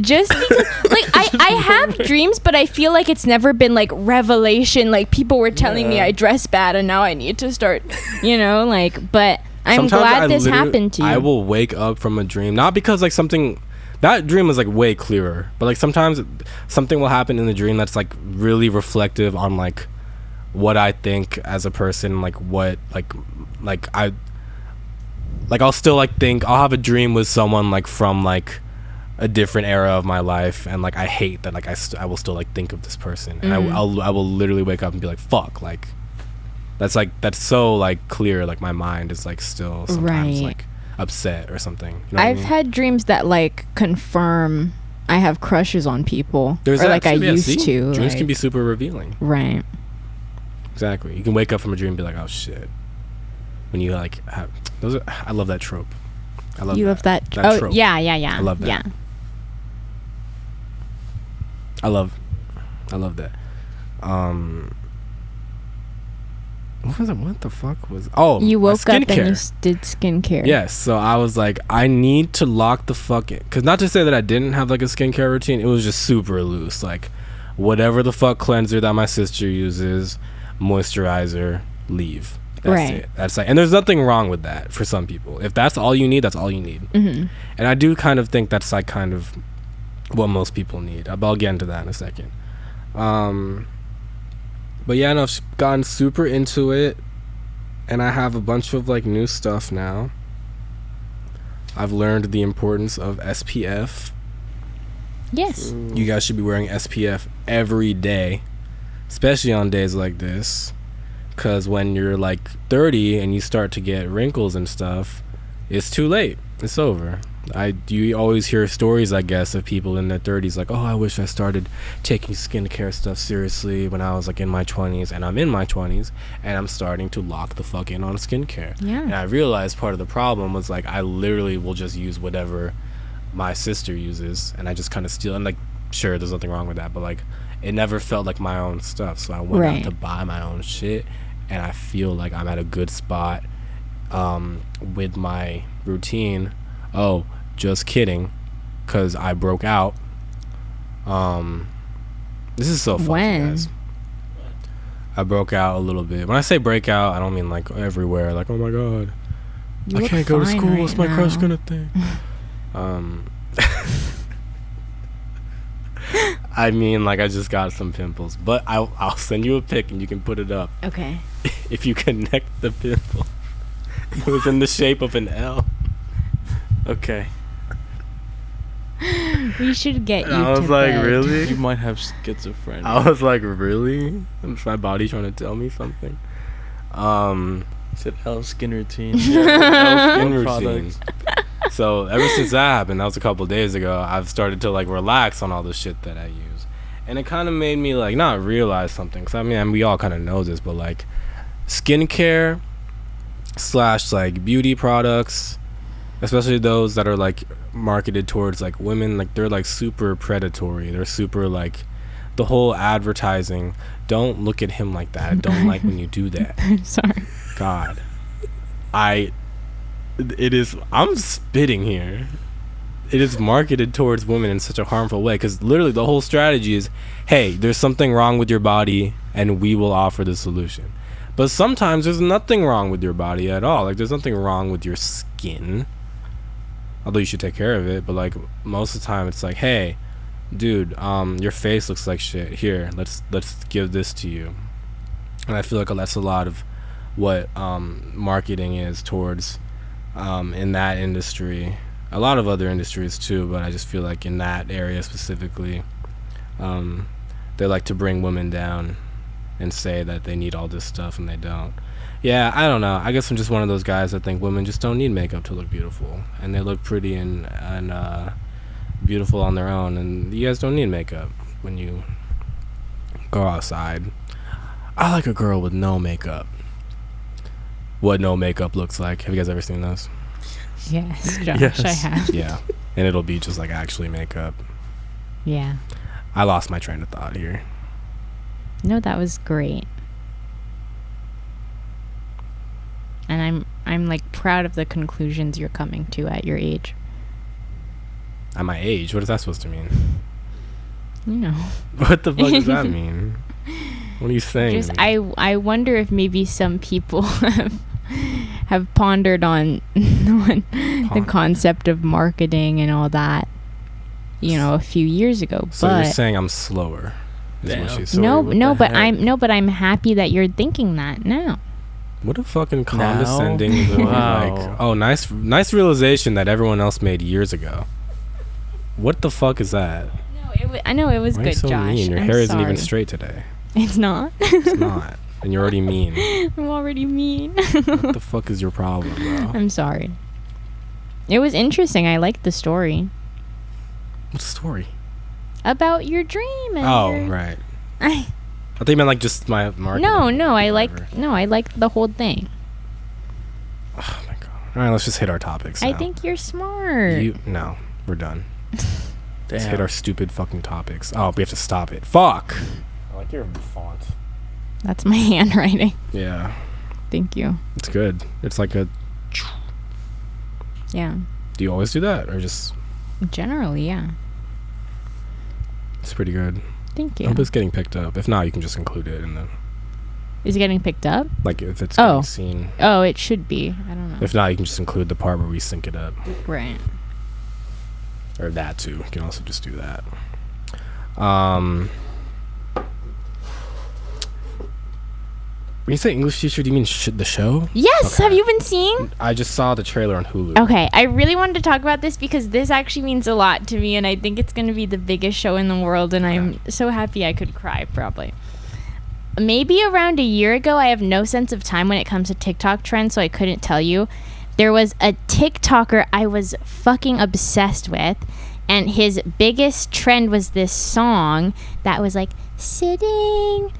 Just because, like, I have dreams, but I feel like it's never been like revelation. Like people were telling me Yeah. I dress bad, and now I need to start, like. But I'm Sometimes glad this literally- happened to you. I will wake up from a dream, not because like something. That dream is like way clearer, but like sometimes something will happen in the dream that's like really reflective on like what I think as a person, like what like I'll still like think I'll have a dream with someone like from like a different era of my life, and like I hate that like I will still like think of this person, and I will literally wake up and be like fuck, like that's so like clear, like my mind is like still sometimes Right. like upset or something. You know what I I've mean? had dreams that like confirm I have crushes on people, There's or that like I too, yeah, used see? to. Dreams like- can be super revealing. right. Exactly. You can wake up from a dream and be like, oh shit. When you like have I love that trope. I love You that. love that. That Oh trope. yeah. I love that. Yeah. I love that. What the fuck was? Oh, You my woke up and you skincare. did skincare. Yes, so I was like, I need to lock the fuck in. Because not to say that I didn't have like a skincare routine, it was just super loose. Like, whatever the fuck cleanser that my sister uses, moisturizer, leave. That's Right. it. That's like, and there's nothing wrong with that for some people. If that's all you need, that's all you need. Mm-hmm. And I do kind of think that's like kind of what most people need. I'll get into that in a second. But yeah, no, I've gotten super into it, and I have a bunch of like new stuff now. I've learned the importance of SPF. Yes. You guys should be wearing SPF every day, especially on days like this, because when you're like 30 and you start to get wrinkles and stuff, it's too late. It's over. You always hear stories, I guess, of people in their 30s like, oh, I wish I started taking skincare stuff seriously when I was like in my 20s, and I'm in my 20s and I'm starting to lock the fuck in on skincare. Yeah. And I realized part of the problem was like I literally will just use whatever my sister uses, and I just kind of steal, and like sure there's nothing wrong with that, but like it never felt like my own stuff, so I went Right. out to buy my own shit, and I feel like I'm at a good spot with my routine. Oh, just kidding, because I broke out. This is so funny, When? guys. I broke out a little bit. When I say break out, I don't mean like everywhere, like oh my god, You I look can't go to fine school, right what's my crush now. gonna think? I mean, like I just got some pimples, but I'll send you a pic and you can put it up. Okay. If you connect the pimple, it was in the shape of an L. Okay. We should get And you I was to like, bed. really? You might have schizophrenia. I was like, really? Is my body trying to tell me something? Said elf skin routine. Elf skin routine. Products. So ever since that happened, that was a couple of days ago, I've started to like relax on all the shit that I use, and it kind of made me like not realize something. Cause I mean we all kind of know this, but like skincare / like beauty products, especially those that are like marketed towards like women, like they're like super predatory. They're super like the whole advertising. Don't look at him like that. I don't like when you do that. I'm sorry. God, I'm spitting here. It is marketed towards women in such a harmful way, because literally the whole strategy is, hey, there's something wrong with your body and we will offer the solution. But sometimes there's nothing wrong with your body at all. Like there's nothing wrong with your skin, although you should take care of it. But like most of the time it's like, hey dude, your face looks like shit, here, let's give this to you. And I feel like that's a lot of what marketing is towards in that industry. A lot of other industries too, but I just feel like in that area specifically, they like to bring women down and say that they need all this stuff and they don't. Yeah, I don't know. I guess I'm just one of those guys that think women just don't need makeup to look beautiful, and they look pretty and beautiful on their own, and you guys don't need makeup when you go outside. I like a girl with no makeup. What no makeup looks like. Have you guys ever seen those? Yes, Josh, Yes. I have. Yeah, and it'll be just like actually makeup. Yeah. I lost my train of thought here. No, that was great. And I'm like proud of the conclusions you're coming to at your age. At my age, what is that supposed to mean? You know. What the fuck does that mean? What are you saying? Just I wonder if maybe some people have pondered on the concept of marketing and all that, you know, a few years ago. So but you're saying I'm slower? Is what she's So but heck? I'm happy that you're thinking that now. What a fucking condescending Wow. like, oh, nice realization that everyone else made years ago. What the fuck is that? No, I know it was Why good, are you so Josh. mean? Your I'm hair isn't even sorry. straight today. It's not. It's not. And you're already mean. I'm already mean. What the fuck is your problem, bro? I'm sorry. It was interesting. I liked the story What story? about your dream. And Oh, your, right. I thought you meant like just my marketing. No, I Whatever. liked the whole thing. Oh my god. All right, let's just hit our topics now. I think you're smart. No, we're done. Let's Damn. hit our stupid fucking topics. Oh, we have to stop it. Fuck. I like your font. That's my handwriting. Yeah, Thank you. it's good. It's like a. Yeah. Do you always do that, or just? Generally, yeah. It's pretty good. Thank I you. hope it's getting picked up. If not, you can just include it in the. Is it getting picked up? Like if it's Oh. getting seen. Oh, it should be. I don't know. If not, you can just include the part where we sync it up, Right. or that too. You can also just do that. When you say English teacher, do you mean the show? Yes. Okay. Have you been seeing? I just saw the trailer on Hulu. Okay, I really wanted to talk about this because this actually means a lot to me, and I think it's going to be the biggest show in the world, and I'm so happy I could cry, probably. Maybe around a year ago, I have no sense of time when it comes to TikTok trends, so I couldn't tell you. There was a TikToker I was fucking obsessed with, and his biggest trend was this song that was like, sitting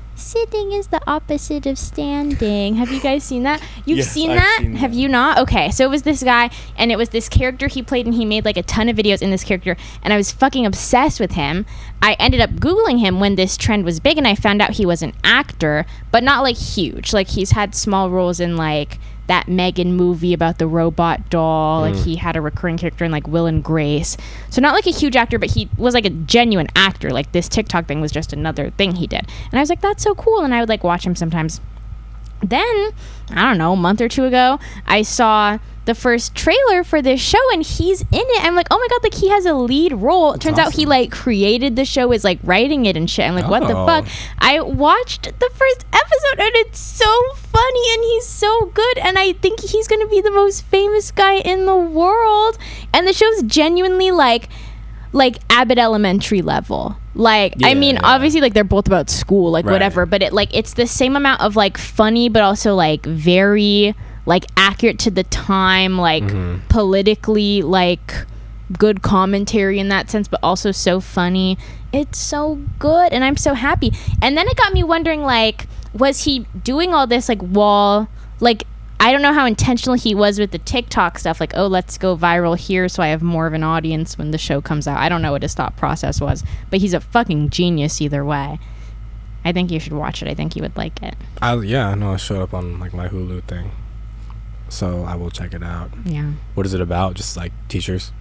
is the opposite of standing. Have you guys seen that? You've Yes, seen I've that? seen Have that. you not? Okay, so it was this guy, and it was this character he played, and he made like a ton of videos in this character, and I was fucking obsessed with him. I ended up Googling him when this trend was big, and I found out he was an actor, but not like huge. Like he's had small roles in like that Megan movie about the robot doll. Like he had a recurring character in like Will and Grace. So not like a huge actor, but he was like a genuine actor. Like this TikTok thing was just another thing he did. And I was like, that's so cool. And I would like watch him sometimes. Then, I don't know, a month or two ago, I saw the first trailer for this show and he's in it. I'm like, oh my god, like he has a lead role. It turns out he like created the show, is like writing it and shit. I'm like, what the fuck? I watched the first episode and it's so funny and he's so good, and I think he's gonna be the most famous guy in the world. And the show's genuinely like Abbott Elementary level. Like, I mean, obviously, like, they're both about school, like, whatever, but it's the same amount of, like, funny, but also, like, very, like, accurate to the time, like, politically, like, good commentary in that sense, but also so funny. It's so good, and I'm so happy. And then it got me wondering, like, was he doing all this, like, while, like, I don't know how intentional he was with the TikTok stuff, like, oh, let's go viral here so I have more of an audience when the show comes out. I don't know what his thought process was, but he's a fucking genius either way. I think you should watch it. I think you would like it. Yeah, I know it showed up on like my Hulu thing, so I will check it out. Yeah. What is it about? Just like teachers?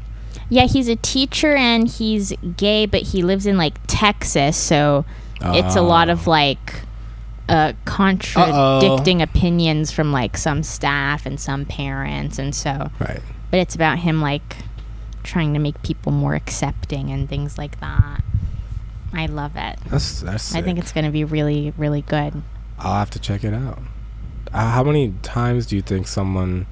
Yeah, he's a teacher and he's gay, but he lives in like Texas, so it's a lot of like contradicting opinions from like some staff and some parents, and so right. But it's about him like trying to make people more accepting and things like that. I love it. That's I think it's going to be really, really good. I'll have to check it out. How many times do you think someone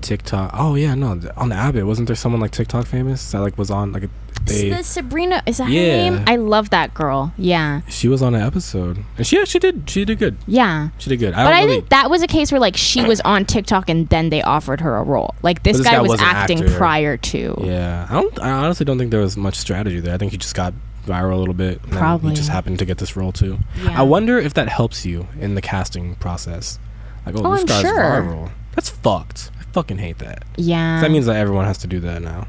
TikTok? Oh yeah, no, on the Abbott, wasn't there someone like TikTok famous that like was on like The Sabrina, is that her name? I love that girl. Yeah. She was on an episode, and she did good. Yeah. She did good. But I think that was a case where like she was on TikTok and then they offered her a role. Like this guy was acting prior to. Yeah. I honestly don't think there was much strategy there. I think he just got viral a little bit. And Probably. He just happened to get this role too. Yeah. I wonder if that helps you in the casting process. Like, this I'm guy's sure. viral. That's fucked. I fucking hate that. Yeah. That means that everyone has to do that now.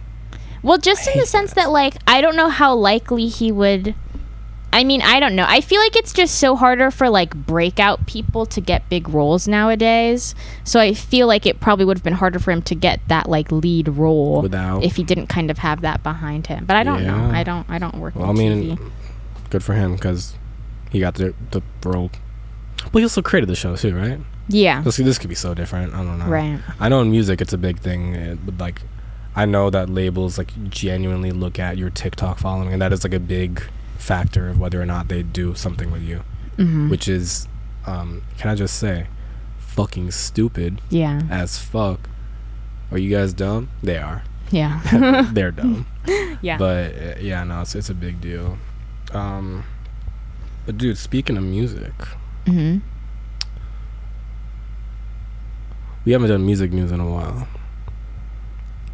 Well, just in the sense that, like, I don't know how likely he would. I mean, I don't know. I feel like it's just so harder for, like, breakout people to get big roles nowadays. So I feel like it probably would have been harder for him to get that, like, lead role if he didn't kind of have that behind him. But I don't know. I don't work in TV. Good for him because he got the role. Well, he also created the show, too, right? Yeah. This could be so different. I don't know. Right. I know in music it's a big thing, but, like, I know that labels like genuinely look at your TikTok following, and that is like a big factor of whether or not they do something with you, which is, can I just say, fucking stupid. Yeah. As fuck. Are you guys dumb? They are. Yeah. They're dumb. Yeah. But yeah, no, it's a big deal. But dude, speaking of music, we haven't done music news in a while.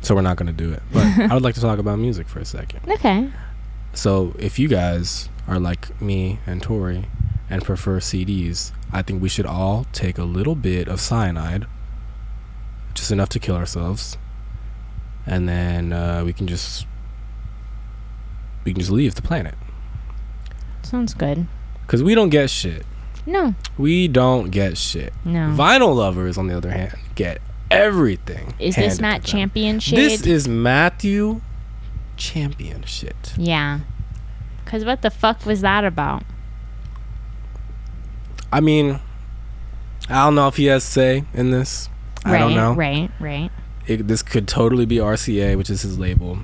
So we're not going to do it. But I would like to talk about music for a second. Okay. So if you guys are like me and Tori and prefer CDs, I think we should all take a little bit of cyanide, just enough to kill ourselves, and then we can just leave the planet. Sounds good. Because we don't get shit. No. We don't get shit. No. Vinyl lovers, on the other hand, get everything. Is this Matt Champion shit? This is Matthew Champion shit. Yeah. Because what the fuck was that about? I mean, I don't know if he has say in this. I don't know. Right. This could totally be RCA, which is his label.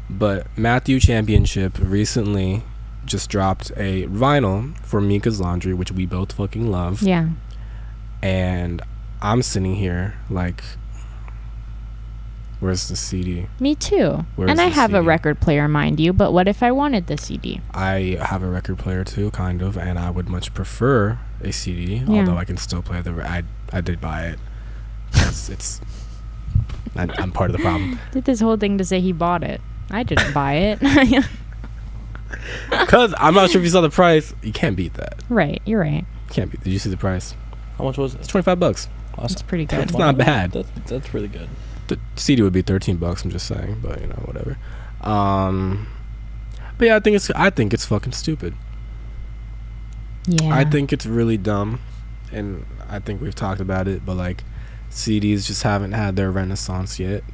But Matthew Championship recently just dropped a vinyl for Mika's Laundry, which we both fucking love. Yeah. And I'm sitting here like, where's the CD? Me too. And I have a record player, mind you, but what if I wanted the CD? I have a record player too, kind of, and I would much prefer a CD, although I can still play I did buy it. I'm part of the problem. Did this whole thing to say he bought it. I didn't buy it. Because I'm not sure if you saw the price. You can't beat that. Right, you're right. Can't beat. Did you see the price? How much was it? It's $25. Awesome. That's pretty good. It's not bad. That's really good. The CD would be $13. I'm just saying, but you know, whatever. But yeah, I think it's fucking stupid. Yeah. I think it's really dumb, and I think we've talked about it. But like, CDs just haven't had their renaissance yet,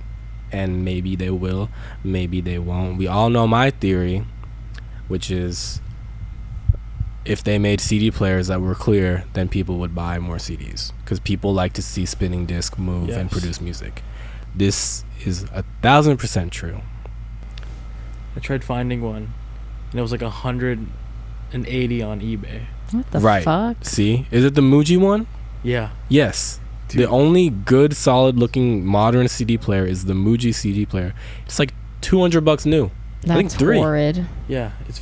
and maybe they will, maybe they won't. We all know my theory, which is, if they made CD players that were clear, then people would buy more CDs because people like to see spinning disc move and produce music. This is 1,000% true. I tried finding one, and it was like 180 on eBay. What the fuck? See, is it the Muji one? Yeah. Yes. Dude. The only good, solid-looking modern CD player is the Muji CD player. It's like $200 new. That's I think 3. horrid. Yeah, it's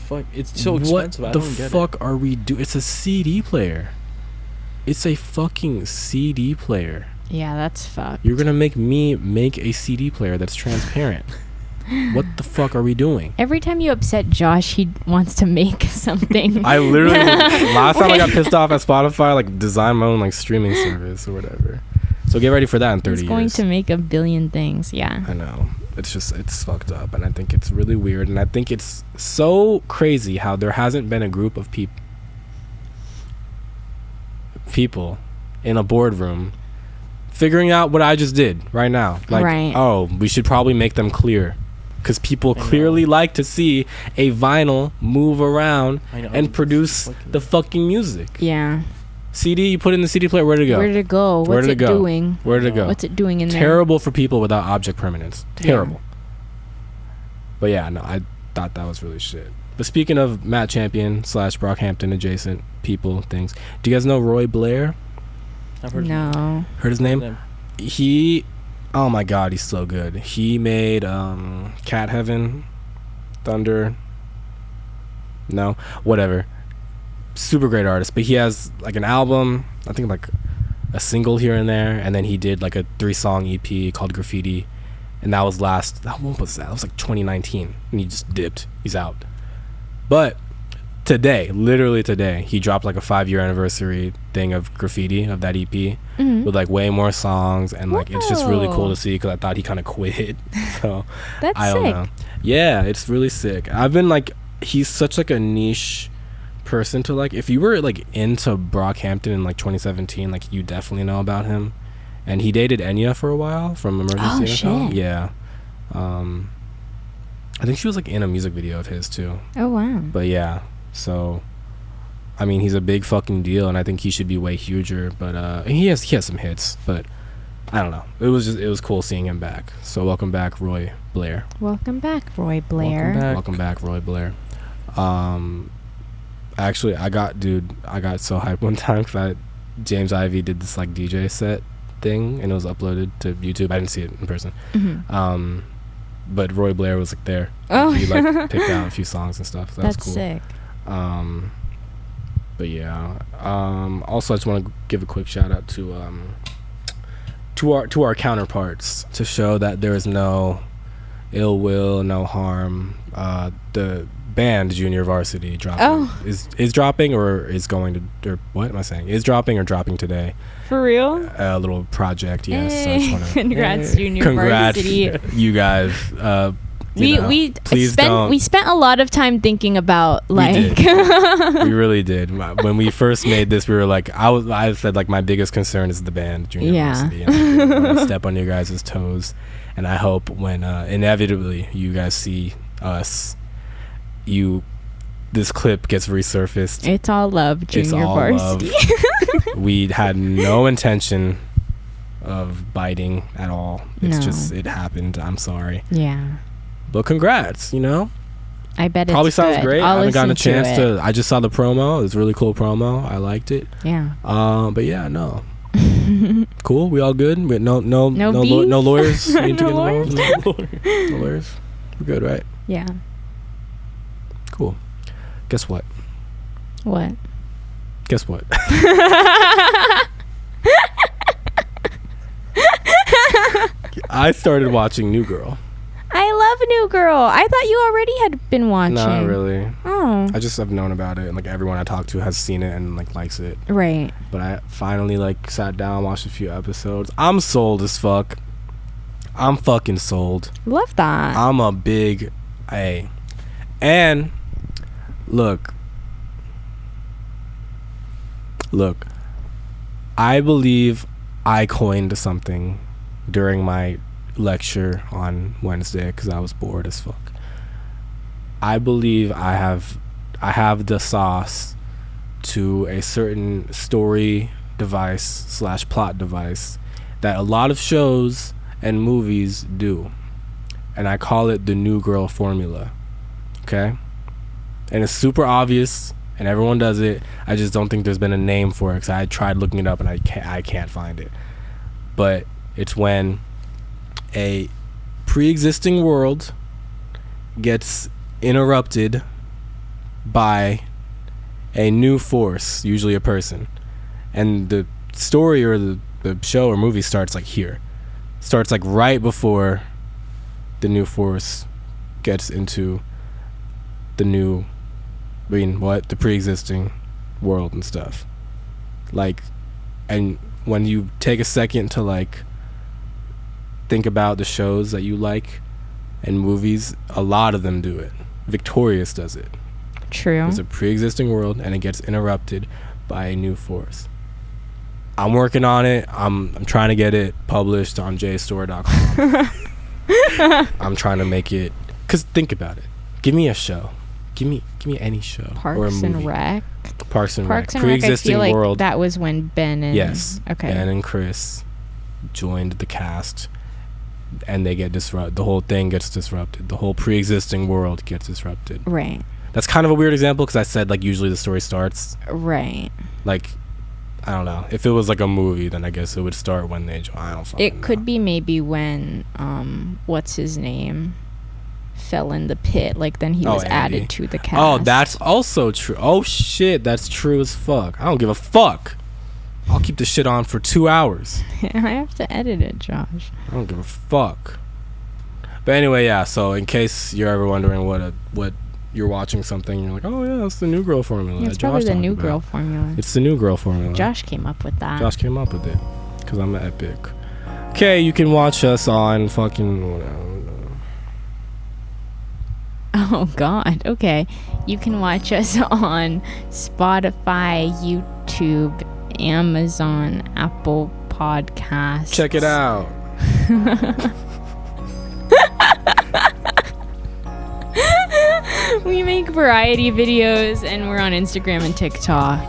so expensive. What the fuck are we doing? It's a CD player. It's a fucking CD player. Yeah, that's fucked. You're gonna make me make a CD player that's transparent. What the fuck are we doing? Every time you upset Josh, he wants to make something. I literally last time I got pissed off at Spotify, like designed my own like streaming service or whatever. So get ready for that in 30 years. He's going to make a billion things. Yeah. I know. It's fucked up, and I think it's really weird, and I think it's so crazy how there hasn't been a group of people in a boardroom figuring out what I just did right now. Like, oh, we should probably make them clear, because people clearly like to see a vinyl move around and produce the fucking music. Yeah. CD, you put in the CD player, where did it go? Where did it go? What's it doing? Where did it go? What's it doing in there? Terrible for people without object permanence. Terrible. But yeah, no, I thought that was really shit. But speaking of Matt Champion / Brockhampton adjacent people things, do you guys know Roy Blair? I've heard No. Heard his name? He, oh my god, he's so good. He made Cat Heaven, Thunder. No, whatever. Super great artist, but he has like an album, I think like a single here and there, and then he did like a 3-song EP called Graffiti, and that was when was that? That was like 2019, and he just dipped. He's out. But today, literally today, he dropped like a 5-year anniversary thing of Graffiti, of that EP, with like way more songs, and like it's just really cool to see because I thought he kind of quit. So That's I don't sick. know. Yeah, it's really sick. I've been like, he's such like a niche person to like. If you were like into Brockhampton in like 2017, like you definitely know about him. And he dated Enya for a while from Emergency NFL. Shit. Yeah. I think she was like in a music video of his too. Oh wow. But yeah, so I mean, he's a big fucking deal, and I think he should be way huger. But he has some hits, but I don't know. It was cool seeing him back. So welcome back, Roy Blair. Welcome back, Roy Blair. Welcome back, Roy Blair. Actually, I got so hyped one time because James Ivey did this like DJ set thing, and it was uploaded to YouTube. I didn't see it in person. But Roy Blair was like there. Oh. He like picked out a few songs and stuff. So that was That's cool. sick. But yeah. Also, I just want to give a quick shout out to our counterparts to show that there is no ill will, no harm. The band Junior Varsity dropping is dropping or is going to, or what am I saying? Is dropping or dropping today. For real? A little project, yes. So I just wanna, Congrats, Junior congrats, Varsity. you guys. We don't. spent a lot of time thinking about like We really did. When we first made this, we were like, I said like my biggest concern is the band Junior Varsity. And I didn't want to step on your guys' toes, and I hope when inevitably you guys see us, this clip gets resurfaced. It's all love, Junior Varsity. We had no intention of biting at all. It's just, it happened. I'm sorry. Yeah. But congrats, I bet probably it's sounds good. great. I'll I haven't gotten a listen to chance to. I just saw the promo. It was a really cool promo. I liked it. Yeah. But yeah, no. Cool. We all good. No beef? lawyers. Need to No get lawyers? involved. No lawyers. We're good, right? Yeah. Cool. Guess what? What? Guess what? I started watching New Girl. I love New Girl. I thought you already had been watching. Not really. Oh. I just have known about it, and like everyone I talk to has seen it and like likes it. Right. But I finally like sat down, watched a few episodes. I'm sold as fuck. I'm fucking sold. Love that. I'm a big A. And look, I believe I coined something during my lecture on Wednesday because I was bored as fuck. I believe I have the sauce to a certain story device / plot device that a lot of shows and movies do, and I call it the New Girl formula. Okay? And it's super obvious and everyone does it. I just don't think there's been a name for it because I tried looking it up and I can't find it. But it's when a pre-existing world gets interrupted by a new force, usually a person, and the story or the show or movie starts like here, starts like right before the new force gets into the pre-existing world and stuff. Like, and when you take a second to like think about the shows that you like and movies, a lot of them do it. Victorious does it. True. There's a pre-existing world and it gets interrupted by a new force. I'm working on it. I'm trying to get it published on jstor.com. I'm trying to make it, cause think about it. Give me a show. Give me any show or a Parks movie. and Rec. Parks and Rec. I Pre-existing feel like world. that was when Ben and Ben and Chris joined the cast, and they get disrupted. The whole thing gets disrupted. The whole pre-existing world gets disrupted. Right. That's kind of a weird example because I said like usually the story starts. Right. Like, I don't know. If it was like a movie, then I guess it would start when they join. I don't fucking know. It could be maybe when what's his name fell in the pit. Like then he was Andy. added to the cast. Oh, that's also true. Oh shit, that's true as fuck. I don't give a fuck. I'll keep this shit on for 2 hours. I have to edit it, Josh. I don't give a fuck. But anyway, yeah. So in case you're ever wondering what you're watching something, you're like, oh yeah, it's the New Girl formula. Yeah, it's probably the New Girl formula. It's the New Girl formula. Josh came up with that. Josh came up with it because I'm an epic. Okay, you can watch us on fucking. Oh God. Okay, you can watch us on Spotify, YouTube, Amazon, Apple Podcasts. Check it out. We make variety videos and we're on Instagram and TikTok.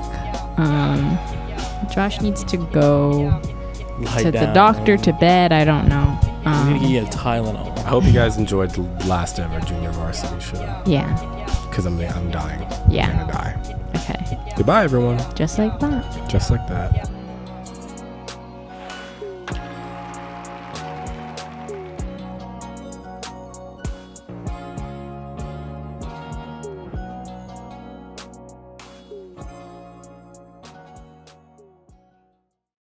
Josh needs to go to the doctor, to bed. I don't know. You need to get a Tylenol. I hope you guys enjoyed the last ever junior varsity show. Yeah. Because I'm dying. Yeah. I'm gonna die. Okay. Goodbye, everyone. Just like that. Just like that.